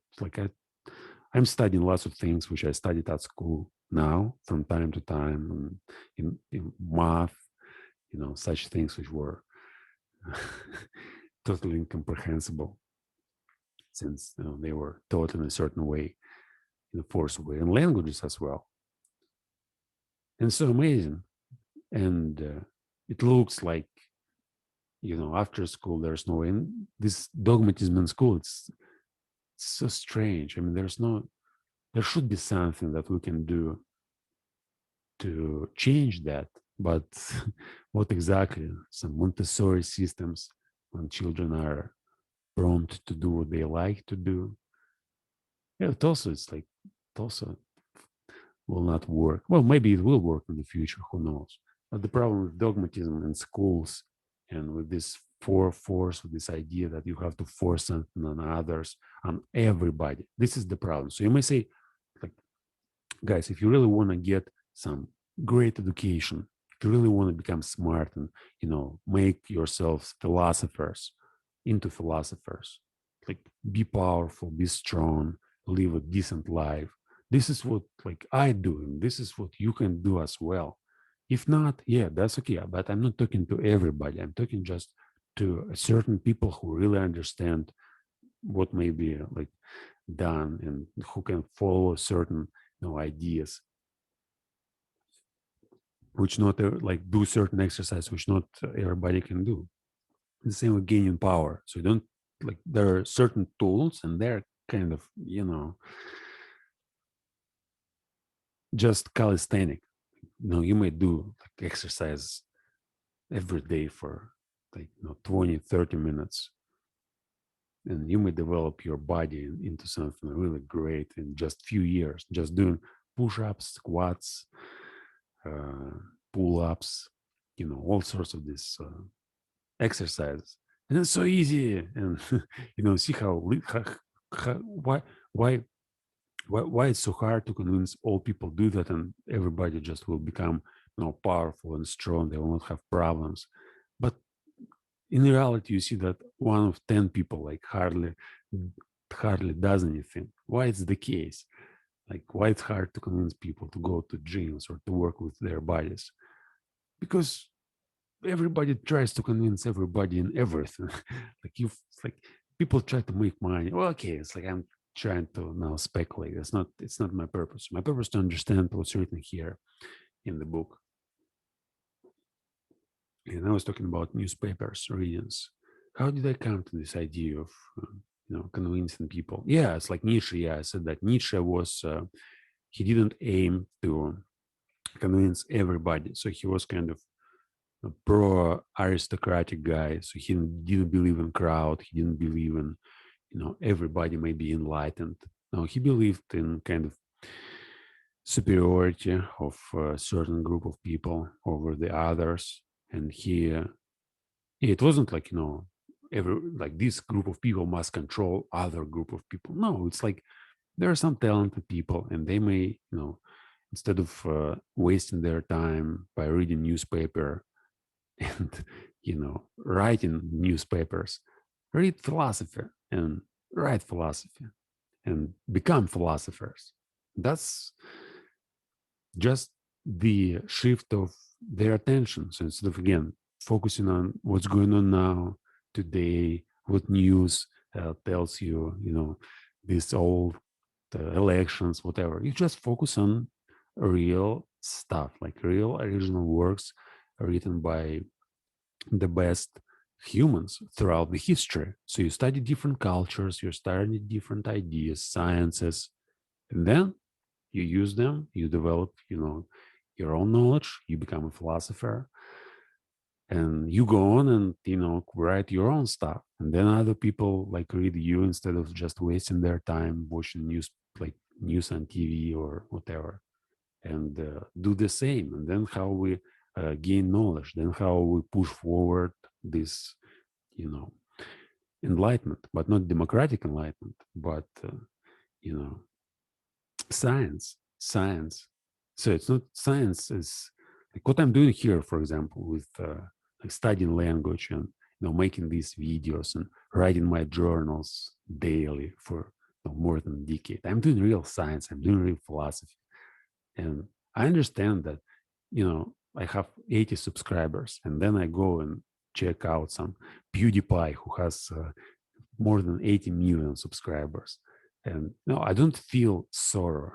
I'm studying lots of things which I studied at school now from time to time, in math, such things which were totally incomprehensible since they were taught in a certain way, in a forced way, and languages as well. And so amazing. And it looks like, after school, there's no way. And this dogmatism in school, it's so strange. I mean, there should be something that we can do to change that. But what exactly? Some Montessori systems when children are prompted to do what they like to do. Yeah, it also will not work. Well, maybe it will work in the future, who knows? But the problem with dogmatism in schools and with this force, with this idea that you have to force something on others, on everybody, this is the problem. So you may say, like, guys, if you really want to get some great education, if you really want to become smart and make yourselves philosophers into philosophers, like be powerful, be strong, live a decent life. This is what like I do, and this is what you can do as well. If not, yeah, that's okay. But I'm not talking to everybody. I'm talking just to certain people who really understand what may be like done and who can follow certain ideas, which not like do certain exercise which not everybody can do. The same with gaining power. So you don't like, there are certain tools and they're kind of just calisthenic. You may do like exercise every day for like 20, 30 minutes, and you may develop your body into something really great in just few years, just doing push-ups, squats, uh, pull-ups, all sorts of these exercises, and it's so easy. And see how why why it's so hard to convince all people do that, and everybody just will become powerful and strong. They will not have problems. But in reality, you see that one of 10 people like hardly does anything. Why it's the case? Like, why it's hard to convince people to go to gyms or to work with their bodies? Because everybody tries to convince everybody in everything. Like people try to make money. Well, okay, it's like I'm trying to now speculate. It's not my purpose. My purpose is to understand what's written here in the book. And I was talking about newspapers, readings. How did I come to this idea of convincing people? Yeah, it's like Nietzsche. Yeah, I said that Nietzsche was he didn't aim to convince everybody, so he was kind of a pro aristocratic guy. So he didn't believe in crowd. He didn't believe in everybody may be enlightened. No, he believed in kind of superiority of a certain group of people over the others. And it wasn't like every like this group of people must control other group of people. No, it's like there are some talented people, and they may instead of wasting their time by reading newspaper and writing newspapers, read philosophy and write philosophy and become philosophers. That's just the shift of their attention. So instead of, again, focusing on what's going on now, today, what news tells you, this all elections, whatever, you just focus on real stuff, like real original works written by the best humans throughout the history. So you study different cultures, you study different ideas, sciences, and then you use them, you develop, your own knowledge, you become a philosopher, and you go on and, write your own stuff. And then other people like read you instead of just wasting their time watching news on TV or whatever, and do the same. And then how we gain knowledge, then how we push forward this, you know, enlightenment, but not democratic enlightenment, but, you know, science. So it's not science is like what I'm doing here, for example, with like studying language and making these videos and writing my journals daily for more than a decade. I'm doing real science. I'm doing real philosophy, and I understand that I have 80 subscribers, and then I go and check out some PewDiePie who has more than 80 million subscribers. And no, I don't feel sorrow.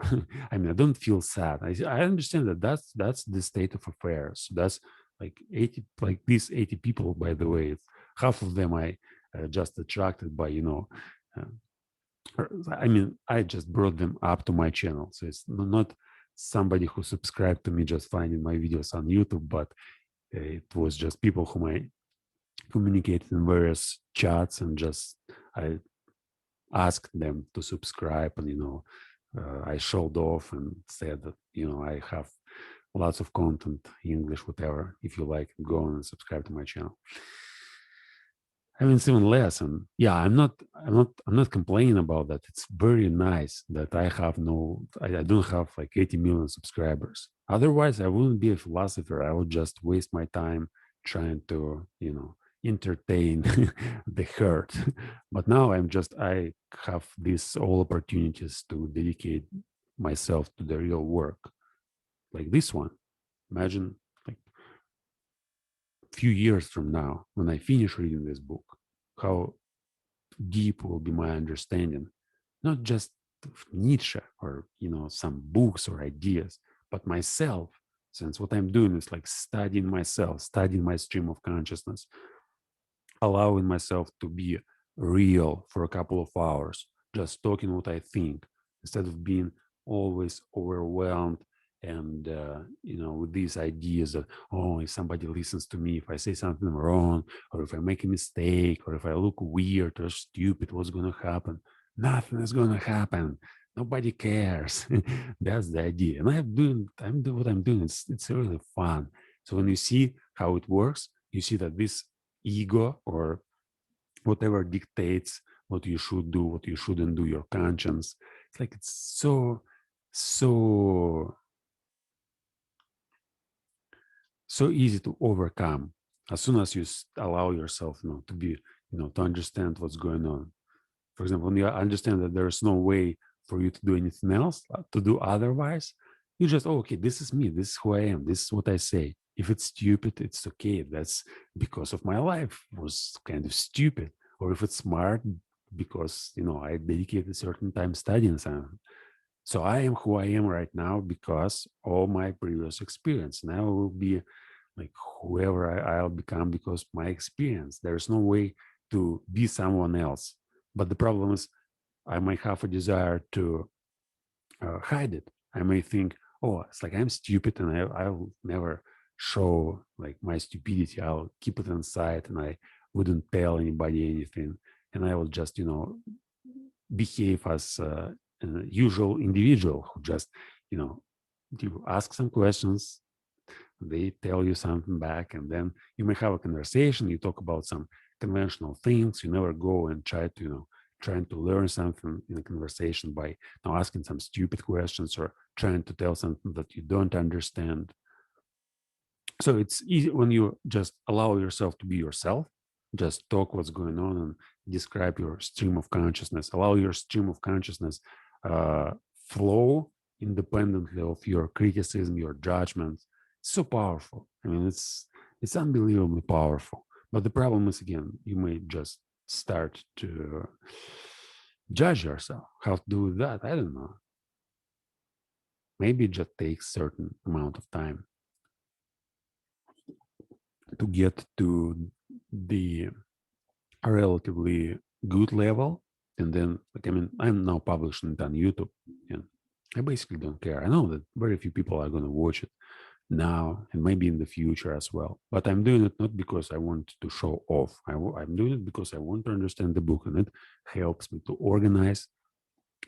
I mean, I don't feel sad. I understand that that's the state of affairs. That's like 80, like these 80 people, by the way, half of them I just attracted by, I mean, I just brought them up to my channel. So it's not somebody who subscribed to me just finding my videos on YouTube, but it was just people whom I communicated in various chats, and just I asked them to subscribe, and I showed off and said that I have lots of content, English, whatever. If you like, go on and subscribe to my channel. I mean, it's even less, and yeah, I'm not complaining about that. It's very nice that I don't have like 80 million subscribers. Otherwise, I wouldn't be a philosopher. I would just waste my time trying to entertain the herd. But now I have these all opportunities to dedicate myself to the real work, like this one. Imagine like few years from now, when I finish reading this book, how deep will be my understanding, not just of Nietzsche or some books or ideas, but myself. Since what I'm doing is like studying myself, studying my stream of consciousness, allowing myself to be real for a couple of hours, just talking what I think, instead of being always overwhelmed and with these ideas that, oh, if somebody listens to me, if I say something wrong, or if I make a mistake, or if I look weird or stupid, what's going to happen? Nothing is going to happen. Nobody cares. That's the idea. And I'm doing what I'm doing. It's really fun. So when you see how it works, you see that this ego or whatever dictates what you should do, what you shouldn't do, your conscience, it's like it's so so easy to overcome as soon as you allow yourself, to be, to understand what's going on. For example, when you understand that there's no way for you to do anything else, to do otherwise, you just, oh, okay, this is me. This is who I am. This is what I say. If it's stupid, it's okay. That's because of my life was kind of stupid. Or if it's smart, because, I dedicated certain time studying something. So I am who I am right now because all my previous experience. Now I will be like whoever I'll become because my experience. There's no way to be someone else. But the problem is, I might have a desire to hide it. I may think, oh, it's like I'm stupid and I will never show like my stupidity. I'll keep it inside and I wouldn't tell anybody anything. And I will just, behave as a usual individual who just, you ask some questions, they tell you something back, and then you may have a conversation, you talk about some conventional things, you never go and try to, trying to learn something in a conversation by asking some stupid questions or trying to tell something that you don't understand. So it's easy when you just allow yourself to be yourself, just talk what's going on and describe your stream of consciousness, allow your stream of consciousness uh, flow independently of your criticism, your judgment. It's so powerful. I mean, it's unbelievably powerful. But the problem is, again, you may just start to judge yourself. How to do that? I don't know. Maybe it just takes certain amount of time to get to the relatively good level. And then, like, I mean, I'm now publishing it on YouTube, and I basically don't care. I know that very few people are going to watch it now and maybe in the future as well. But I'm doing it not because I want to show off. I'm doing it because I want to understand the book, and it helps me to organize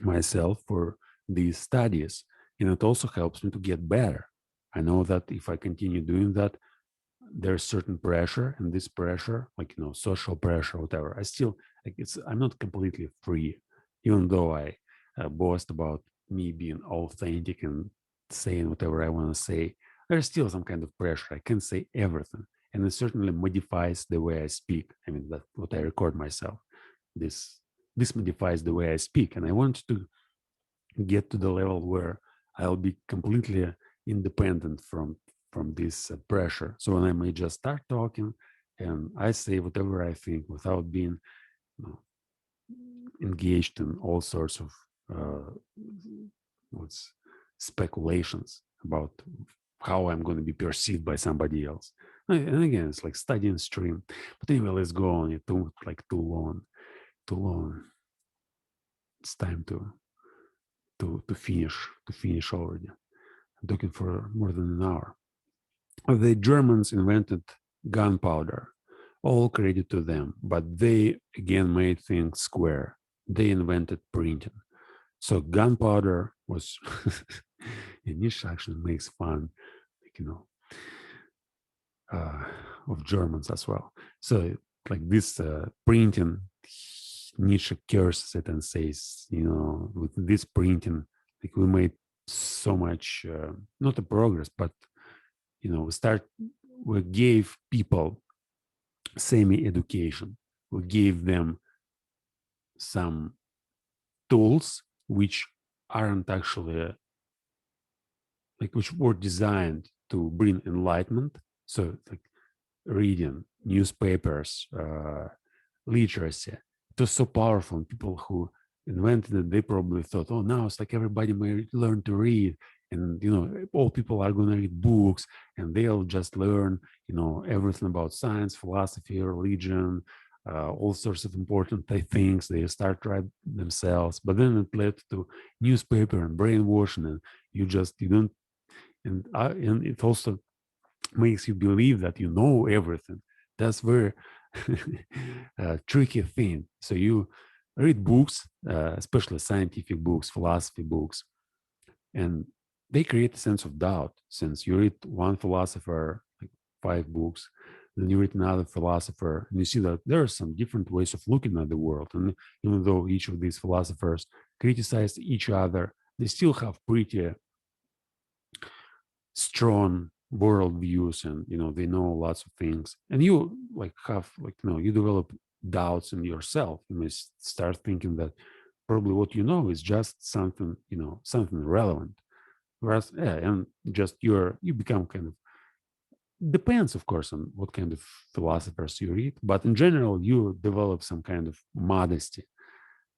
myself for these studies. And it also helps me to get better. I know that if I continue doing that, there's certain pressure, and this pressure, like, social pressure, whatever, I still, like, I'm not completely free, even though I boast about me being authentic and saying whatever I want to say. There's still some kind of pressure. I can't say everything, and it certainly modifies the way I speak. I mean, that what I record myself, this modifies the way I speak, and I want to get to the level where I'll be completely independent from this pressure. So when I may just start talking and I say whatever I think without being, engaged in all sorts of what's speculations about how I'm going to be perceived by somebody else. And again, it's like studying stream. But anyway, let's go on. It took like too long. Too long. It's time to finish already. I'm talking for more than an hour. The Germans invented gunpowder, all credit to them, but they again made things square. They invented printing. So gunpowder was, Nietzsche actually makes fun, like, uh, of Germans as well. So like this printing, Nietzsche curses it and says, with this printing, like we made so much, not a progress, but we gave people semi-education. We gave them some tools which aren't actually which were designed to bring enlightenment. So like reading, newspapers, literacy. It was so powerful. And people who invented it, they probably thought, oh, now it's like everybody may learn to read. And, all people are going to read books and they'll just learn, everything about science, philosophy, religion, all sorts of important things. They start to write themselves. But then it led to newspaper and brainwashing. And you don't, and it also makes you believe that you know everything. That's very tricky thing. So you read books, especially scientific books, philosophy books, and they create a sense of doubt. Since you read one philosopher like 5 books. Then you read another philosopher, and you see that there are some different ways of looking at the world. And even though each of these philosophers criticize each other, they still have pretty strong world views, and they know lots of things. And you like have like you develop doubts in yourself. You may start thinking that probably what you know is just something something relevant, whereas and just you become kind of, depends of course on what kind of philosophers you read, but in general you develop some kind of modesty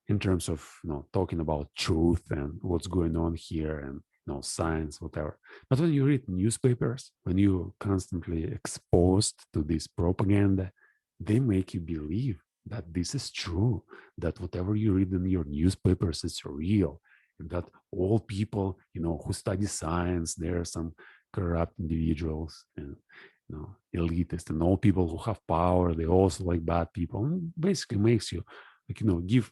in terms of talking about truth and what's going on here, and science, whatever. But when you read newspapers, when you're constantly exposed to this propaganda, they make you believe that this is true, that whatever you read in your newspapers is real, and that all people who study science, there are some corrupt individuals and elitists, and all people who have power, they also like bad people, and basically makes you like give,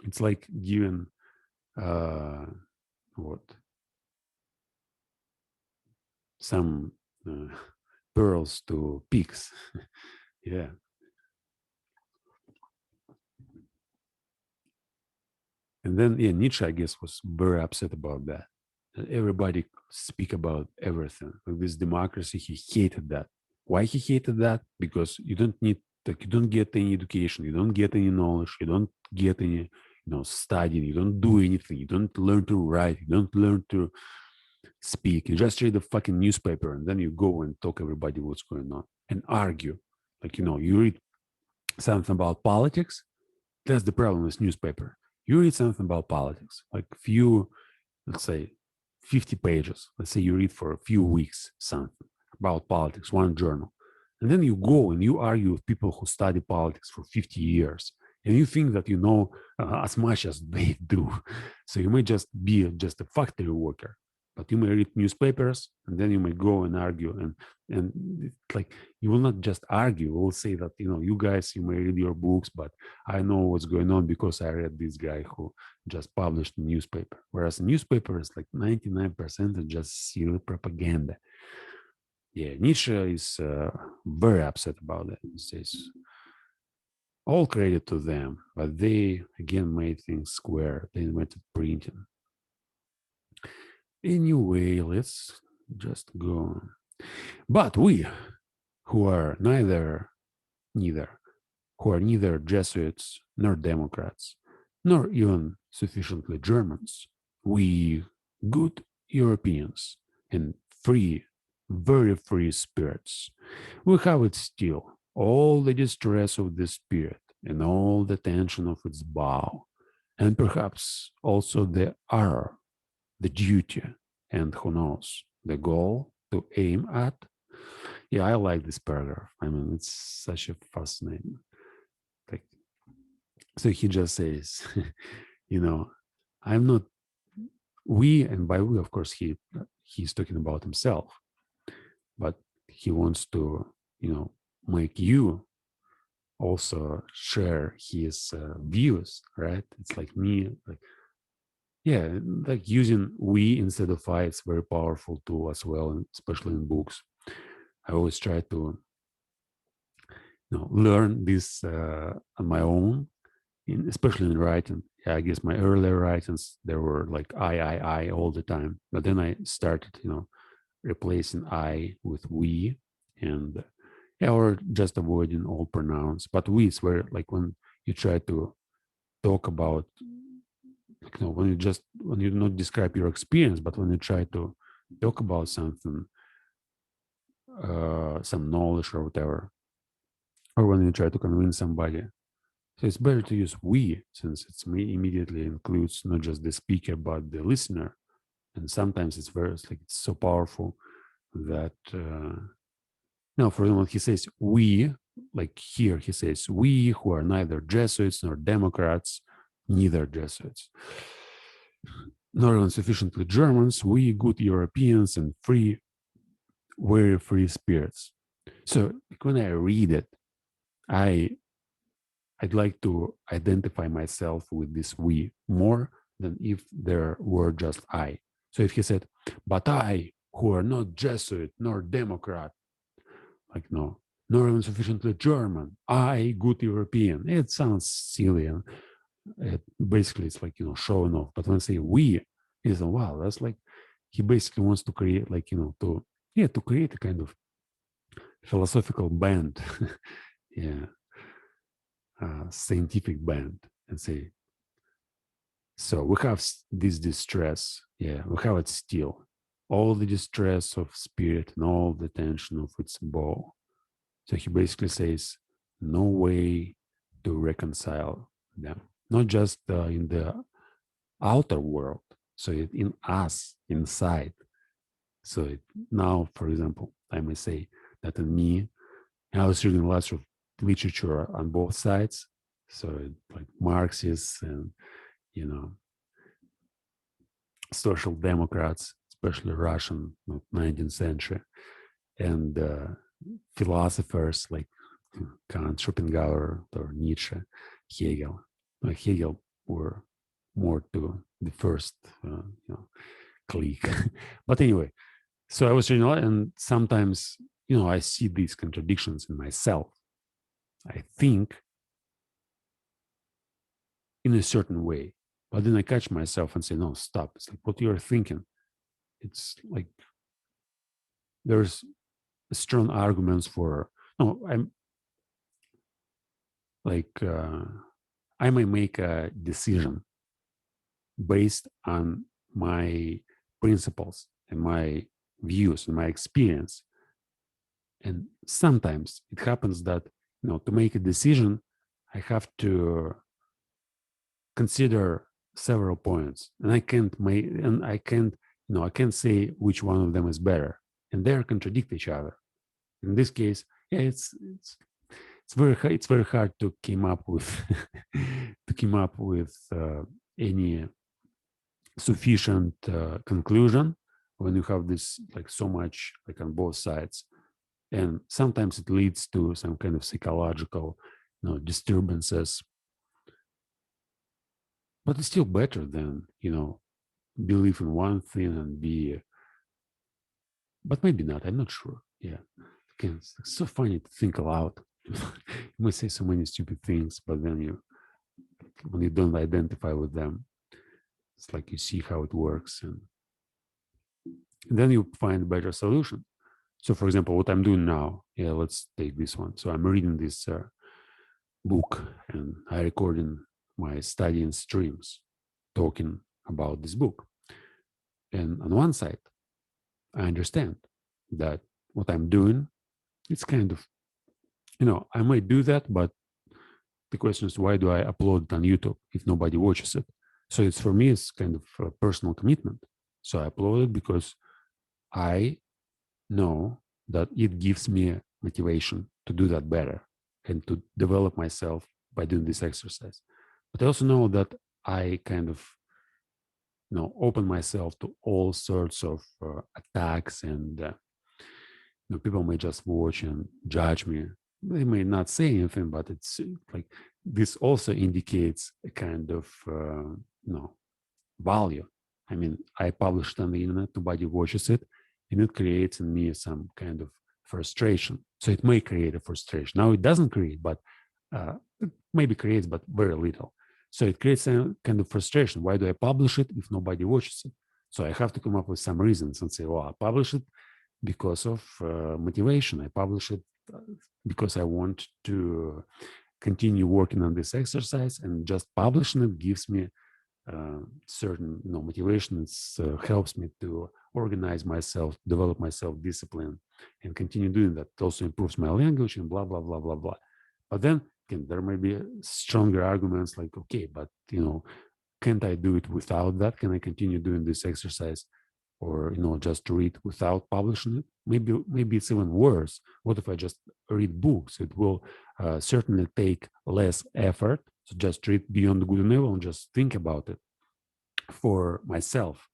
it's like giving what, some pearls to pigs. Yeah. And then Nietzsche, I guess, was very upset about that. Everybody speak about everything. Like this democracy, he hated that. Why he hated that? Because you don't need, like, you don't get any education, you don't get any knowledge, you don't get any studying, you don't do anything, you don't learn to write, you don't learn to speak, you just read the fucking newspaper, and then you go and talk everybody what's going on and argue. Like you read something about politics. That's the problem with newspaper. You read something about politics, like few, let's say 50 pages. Let's say you read for a few weeks something about politics, one journal. And then you go and you argue with people who study politics for 50 years. And you think that you know as much as they do. So you may just be just a factory worker, but you may read newspapers, and then you may go and argue. And it's like, you will not just argue, you will say that, you guys, you may read your books, but I know what's going on because I read this guy who just published a newspaper. Whereas a newspaper is like 99% of just silly propaganda. Yeah, Nietzsche is very upset about that. He says, all credit to them, but they again made things square. They invented printing. Anyway, let's just go on. But we, who are neither, who are neither Jesuits nor Democrats, nor even sufficiently Germans, we good Europeans and free, very free spirits, we have it still, all the distress of the spirit and all the tension of its bow, and perhaps also the error, the duty, and who knows, the goal to aim at. Yeah, I like this paragraph. I mean, it's such a fascinating. Like, so he just says, I'm not we, and by we, of course, he's talking about himself, but he wants to, make you also share his views, right? It's like me, like, yeah, like using we instead of I, it's very powerful tool as well, especially in books. I always try to learn this on my own, especially in writing. Yeah, I guess my earlier writings, there were like I all the time, but then I started replacing I with we, and or just avoiding all pronouns. But we is where, like, when you try to talk about, when you not describe your experience, but when you try to talk about something, some knowledge or whatever, or when you try to convince somebody. So it's better to use we, since it's immediately includes not just the speaker but the listener. And sometimes it's it's so powerful that now, for example, he says we, like here he says we who are neither Jesuits nor Democrats, neither Jesuits, nor even sufficiently Germans, we good Europeans and free, very free spirits. So when I read it, I'd like to identify myself with this we more than if there were just I. So if he said, but I, who are not Jesuit nor Democrat, like, no, Northern sufficiently German, I good European. It sounds silly, and basically it's like, showing off. But when I say we, it's wow, that's like he basically wants to create, like, to create a kind of philosophical band, yeah, scientific band, and say, so we have this distress, yeah, we have it still, all the distress of spirit and all the tension of its bow. So he basically says, no way to reconcile them, not just in the outer world, so in us, inside. So now, for example, I may say that in me, I was reading lots of literature on both sides. So like Marxists and, you know, social democrats, especially Russian, 19th century, and philosophers like Kant, Schopenhauer, or Nietzsche, Hegel. Hegel were more to the first, clique. But anyway, so I was reading a lot, and sometimes, I see these contradictions in myself. I think in a certain way, but then I catch myself and say, no, stop. It's like what you're thinking. It's like there's strong arguments for, no, I'm like, I may make a decision based on my principles and my views and my experience. And sometimes it happens that, to make a decision, I have to consider several points, and I can't say which one of them is better, and they contradict each other. In this case, yeah, it's very hard to come up with any sufficient conclusion when you have this like so much like on both sides, and sometimes it leads to some kind of psychological disturbances, but it's still better than believe in one thing and be, but maybe not, I'm not sure. Yeah, again, it's so funny to think aloud. You may say so many stupid things, but then when you don't identify with them, it's like you see how it works, and then you find a better solution. So for example, what I'm doing now, yeah, let's take this one. So I'm reading this book, and I recording my studying streams talking about this book. And on one side, I understand that what I'm doing, it's kind of, I might do that, but the question is, why do I upload it on YouTube if nobody watches it? So it's for me, it's kind of a personal commitment. So I upload it because I know that it gives me motivation to do that better and to develop myself by doing this exercise. But I also know that I kind of, open myself to all sorts of attacks, and people may just watch and judge me. They may not say anything, but it's like this also indicates a kind of value. I mean, I published on the internet, nobody watches it, and it creates in me some kind of frustration. So it may create a frustration. Now it doesn't create, but it maybe creates, but very little. So it creates a kind of frustration. Why do I publish it if nobody watches it? So I have to come up with some reasons and say, well, I publish it because of motivation. I publish it because I want to continue working on this exercise, and just publishing it gives me certain motivation. It helps me to organize myself, develop my self-discipline, and continue doing that. It also improves my language and blah, blah, blah, blah, blah. But then again, there may be stronger arguments like, okay, but can't I do it without that? Can I continue doing this exercise, or just read without publishing it? Maybe it's even worse. What if I just read books? It will certainly take less effort. So just read Beyond Good and Evil and just think about it for myself.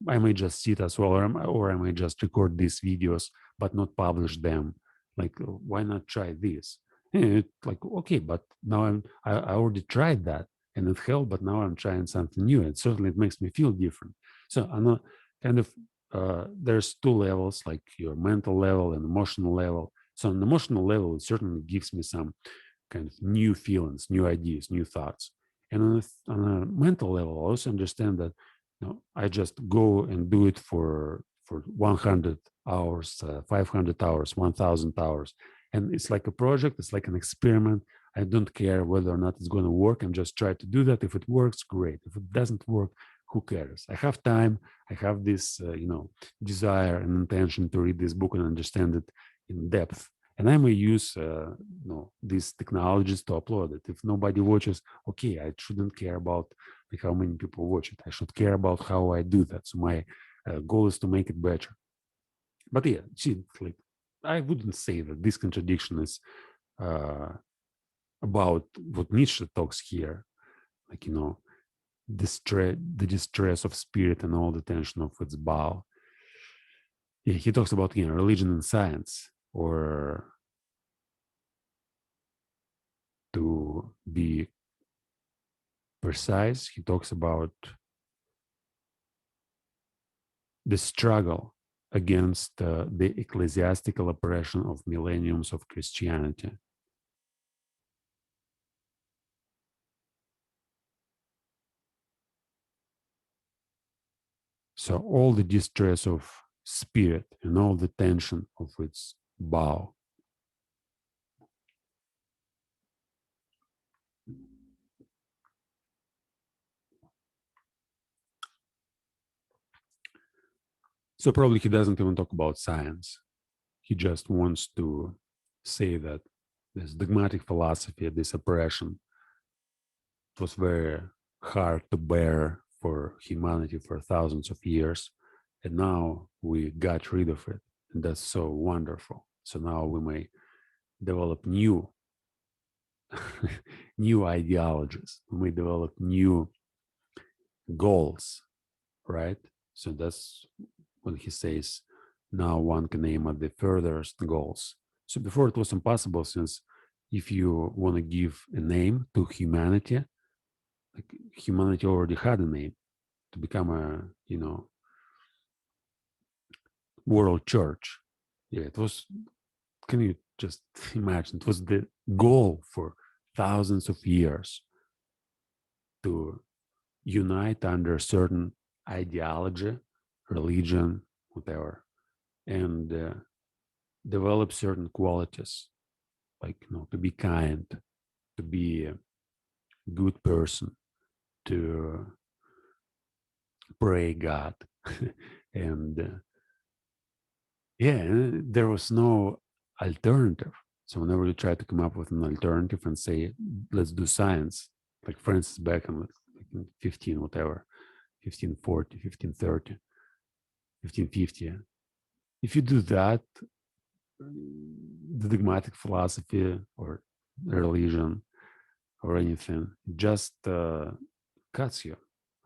I may just sit as well, or I may just record these videos but not publish them. Like, why not try this? And like, okay, but now I already tried that and it helped, but now I'm trying something new, and certainly it makes me feel different. So I'm not kind of there's two levels, like your mental level and emotional level. So on the emotional level, it certainly gives me some kind of new feelings, new ideas, new thoughts. And on a mental level, I also understand that I just go and do it for 100 hours, 500 hours, 1,000 hours, and it's like a project. It's like an experiment. I don't care whether or not it's going to work. I'm just trying to do that. If it works, great. If it doesn't work, who cares? I have time. I have this, desire and intention to read this book and understand it in depth. And I may use these technologies to upload it. If nobody watches, okay, I shouldn't care about like how many people watch it. I should care about how I do that. So my goal is to make it better. But yeah, see, like I wouldn't say that this contradiction is uh, about what Nietzsche talks here, like the distress of spirit and all the tension of its bow. Yeah, he talks about religion and science, or to be precise, he talks about the struggle against the ecclesiastical oppression of millenniums of Christianity. So all the distress of spirit and all the tension of its bow. So probably he doesn't even talk about science. He just wants to say that this dogmatic philosophy, this oppression, was very hard to bear for humanity for thousands of years. And now we got rid of it. And that's so wonderful. So now we may develop new new ideologies. We may develop new goals, right? So that's when he says, now one can aim at the furthest goals. So before it was impossible, since if you want to give a name to humanity, like humanity already had a name to become a, world church. Yeah, it was, can you just imagine? It was the goal for thousands of years to unite under certain ideology, religion, whatever, and develop certain qualities, like to be kind, to be a good person, to pray God, and yeah, there was no alternative. So whenever you try to come up with an alternative and say, let's do science, like Francis Bacon, like in 15, whatever, 1540, 1530, 1550. If you do that, the dogmatic philosophy or religion or anything just cuts you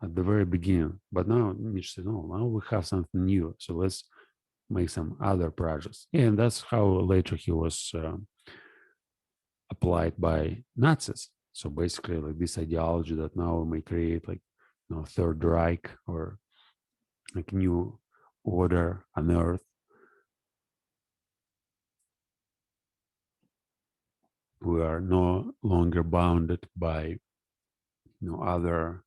at the very beginning. But now Nietzsche said, no, now we have something new. So let's make some other projects. Yeah, and that's how later he was applied by Nazis. So basically, like this ideology that now may create like Third Reich or like new order on Earth. We are no longer bounded by other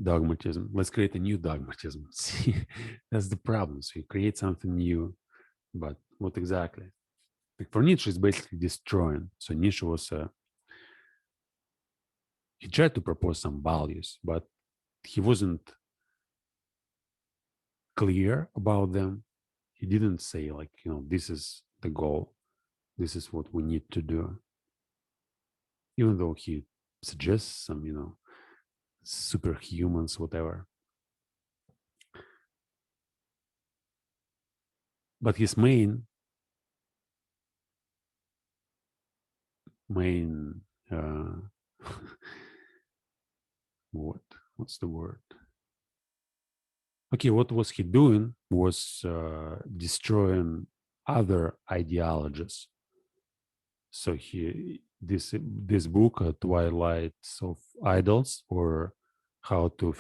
dogmatism. Let's create a new dogmatism. See, that's the problem. So you create something new, but what exactly? Like for Nietzsche, it's basically destroying. So Nietzsche was he tried to propose some values, but he wasn't clear about them. He didn't say like, this is the goal. This is what we need to do. Even though he suggests some, superhumans, whatever. But his main what's the word? Okay, what was he doing was destroying other ideologies. So this book, Twilights of Idols, or How to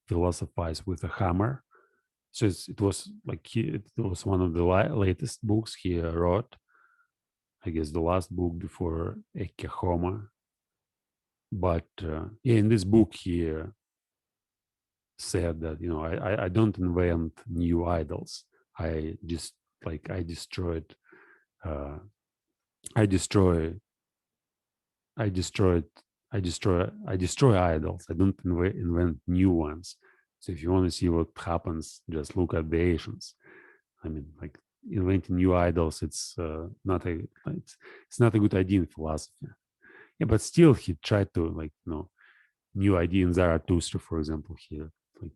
Philosophize with a Hammer, So it was like it was one of the latest books he wrote. I guess the last book before Ecce Homo. But yeah, in this book he said that I don't invent new idols. I just like I destroyed. I destroy. I destroyed. I destroy idols. I don't invent new ones. So if you want to see what happens, just look at the Asians. I mean, like inventing new idols. It's not a good idea in philosophy. Yeah, but still, he tried to new idea in Zarathustra, for example. He like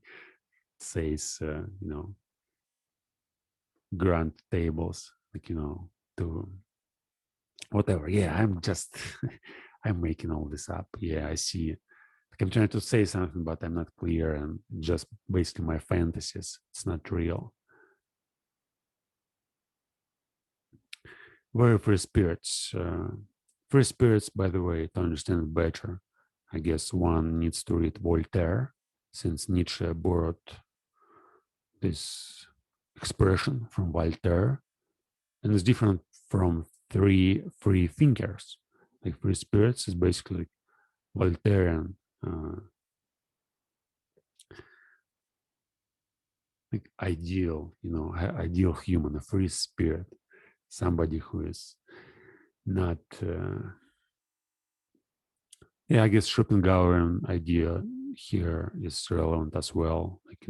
says grand tables, to whatever. Yeah, I'm just I'm making all this up. Yeah, I see. Like I'm trying to say something, but I'm not clear, and just basically my fantasies. It's not real. Very free spirits. Free spirits, by the way, to understand it better, I guess one needs to read Voltaire, since Nietzsche borrowed this expression from Voltaire, and it's different from three free thinkers. Like free spirits is basically Voltairean, like ideal, ideal human, a free spirit, somebody who is not. Yeah, I guess Schopenhauerian idea here is relevant as well. Like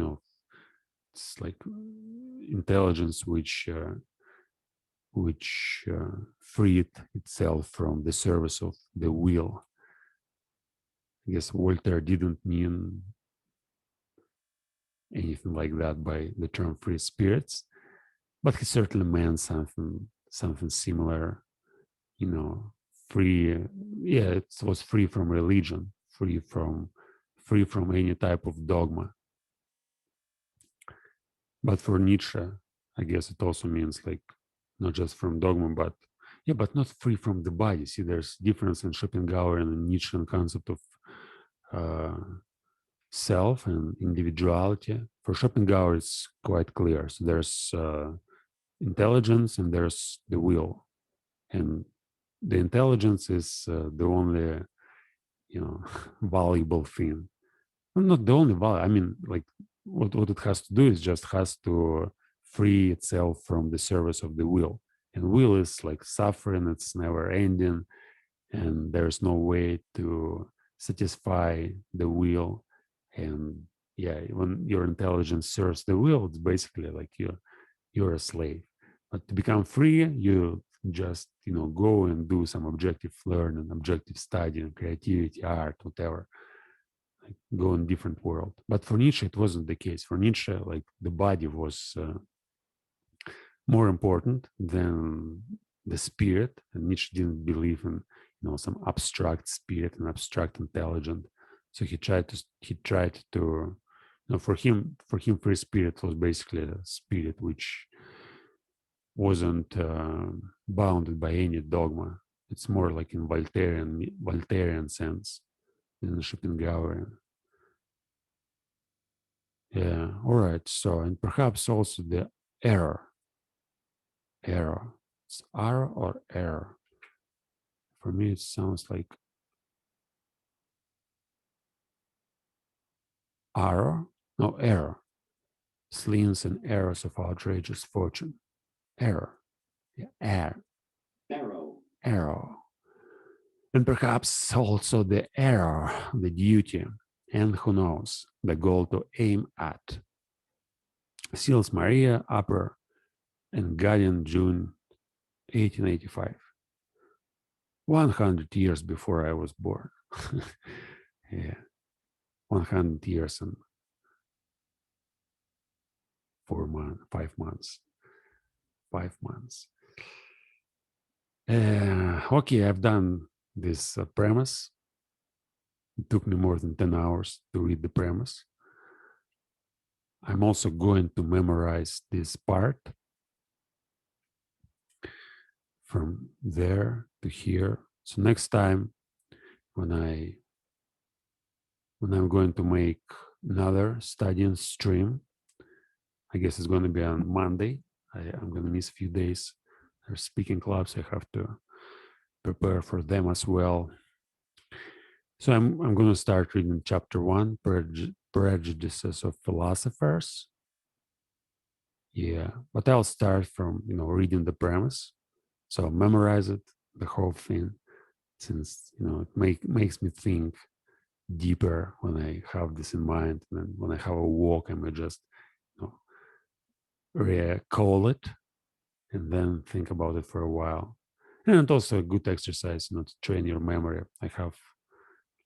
it's like intelligence which freed itself from the service of the will. I guess Voltaire didn't mean anything like that by the term free spirits, but he certainly meant something similar. Free. Yeah, it was free from religion, free from any type of dogma. But for Nietzsche, I guess it also means like not just from dogma, but yeah, but not free from the body. See, there's difference in Schopenhauerian and Nietzschean concept of uh, self and individuality. For Schopenhauer, it's quite clear. So there's intelligence and there's the will, and the intelligence is the only valuable thing. Well, not the only value. I mean, like what it has to do is just has to free itself from the service of the will. And will is like suffering, it's never ending, and there's no way to satisfy the will. And yeah, when your intelligence serves the will, it's basically like you're a slave. But to become free, you just go and do some objective learning, objective study, creativity, art, whatever. Like go in different world. But for Nietzsche, it wasn't the case. For Nietzsche, like the body was more important than the spirit, and Nietzsche didn't believe in some abstract spirit and abstract intelligence. So he tried to for him free spirit was basically a spirit which wasn't bounded by any dogma. It's more like in Voltairean sense than Schopenhauerian. Yeah, all right. So, and perhaps also the error. Error. It's R or error. For me, it sounds like error. No, error. Slings and errors of outrageous fortune. Error. Yeah, error. Arrow. Arrow. And perhaps also the error, the duty, and who knows, the goal to aim at. Seals Maria, Upper, and Guardian, June 1885. 100 years before I was born. Yeah, 100 years and 4 months, 5 months, 5 months. Okay, I've done this premise. It took me more than 10 hours to read the premise. I'm also going to memorize this part from there to here. So next time when I'm going to make another studying stream, I guess it's going to be on Monday. I'm going to miss a few days. There's speaking clubs. I have to prepare for them as well. So I'm going to start reading chapter 1, Prejudices of Philosophers. Yeah, but I'll start from reading the premise. So memorize it, the whole thing, since it makes me think deeper when I have this in mind. And then when I have a walk, I may just recall it and then think about it for a while. And also a good exercise, to train your memory. I have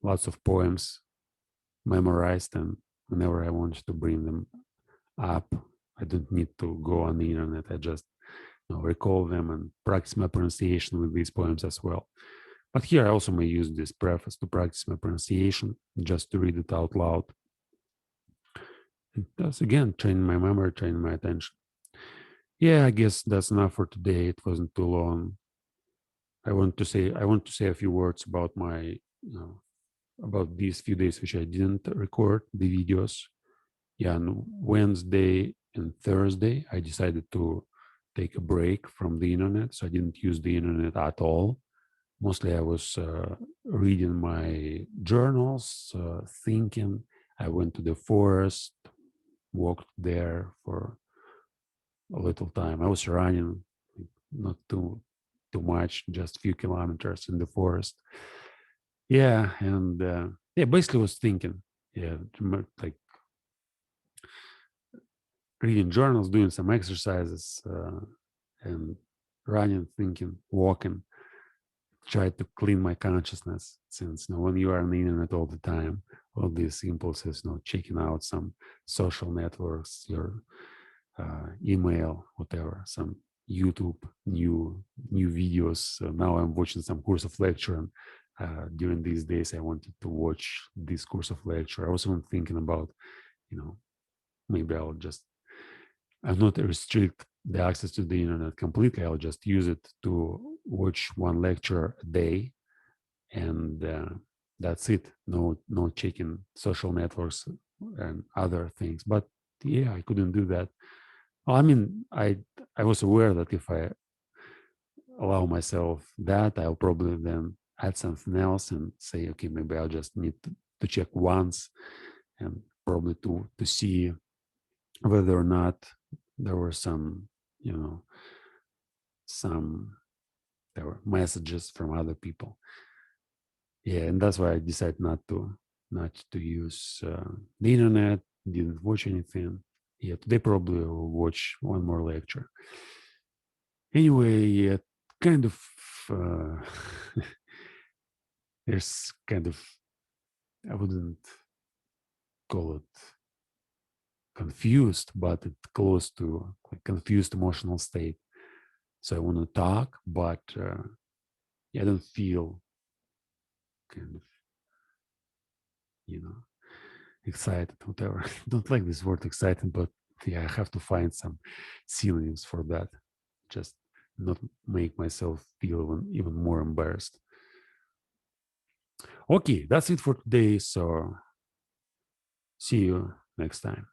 lots of poems memorized, and whenever I want to bring them up, I don't need to go on the internet. I just recall them and practice my pronunciation with these poems as well. But here I also may use this preface to practice my pronunciation, just to read it out loud. That's again training my memory, training my attention. Yeah, I guess that's enough for today. It wasn't too long. I want to say a few words about my about these few days which I didn't record the videos. Yeah, on Wednesday and Thursday I decided to take a break from the internet, so I didn't use the internet at all. Mostly I was reading my journals, thinking. I went to the forest, walked there for a little time. I was running, not too much, just a few kilometers in the forest. Yeah, and basically was thinking. Yeah, like reading journals, doing some exercises, and running, thinking, walking. Try to clean my consciousness, since when you are on the internet all the time, all these impulses, checking out some social networks, your email, whatever, some YouTube new videos. So now I'm watching some course of lecture, and during these days I wanted to watch this course of lecture. I was even thinking about, maybe I'll not restrict the access to the internet completely. I'll just use it to watch one lecture a day, and that's it. No checking social networks and other things. But yeah, I couldn't do that. Well, I mean, I was aware that if I allow myself that, I'll probably then add something else and say, okay, maybe I'll just need to check once, and probably to see whether or not there were some, there were messages from other people. Yeah, and that's why I decided not to use the internet. Didn't watch anything. Yeah, today probably will watch one more lecture. Anyway, yeah, kind of there's kind of, I wouldn't call it confused, but it's close to like confused emotional state. So I want to talk, but I don't feel kind of, excited, whatever. Don't like this word excited, but yeah, I have to find some synonyms for that. Just not make myself feel even more embarrassed. Okay, that's it for today. So see you next time.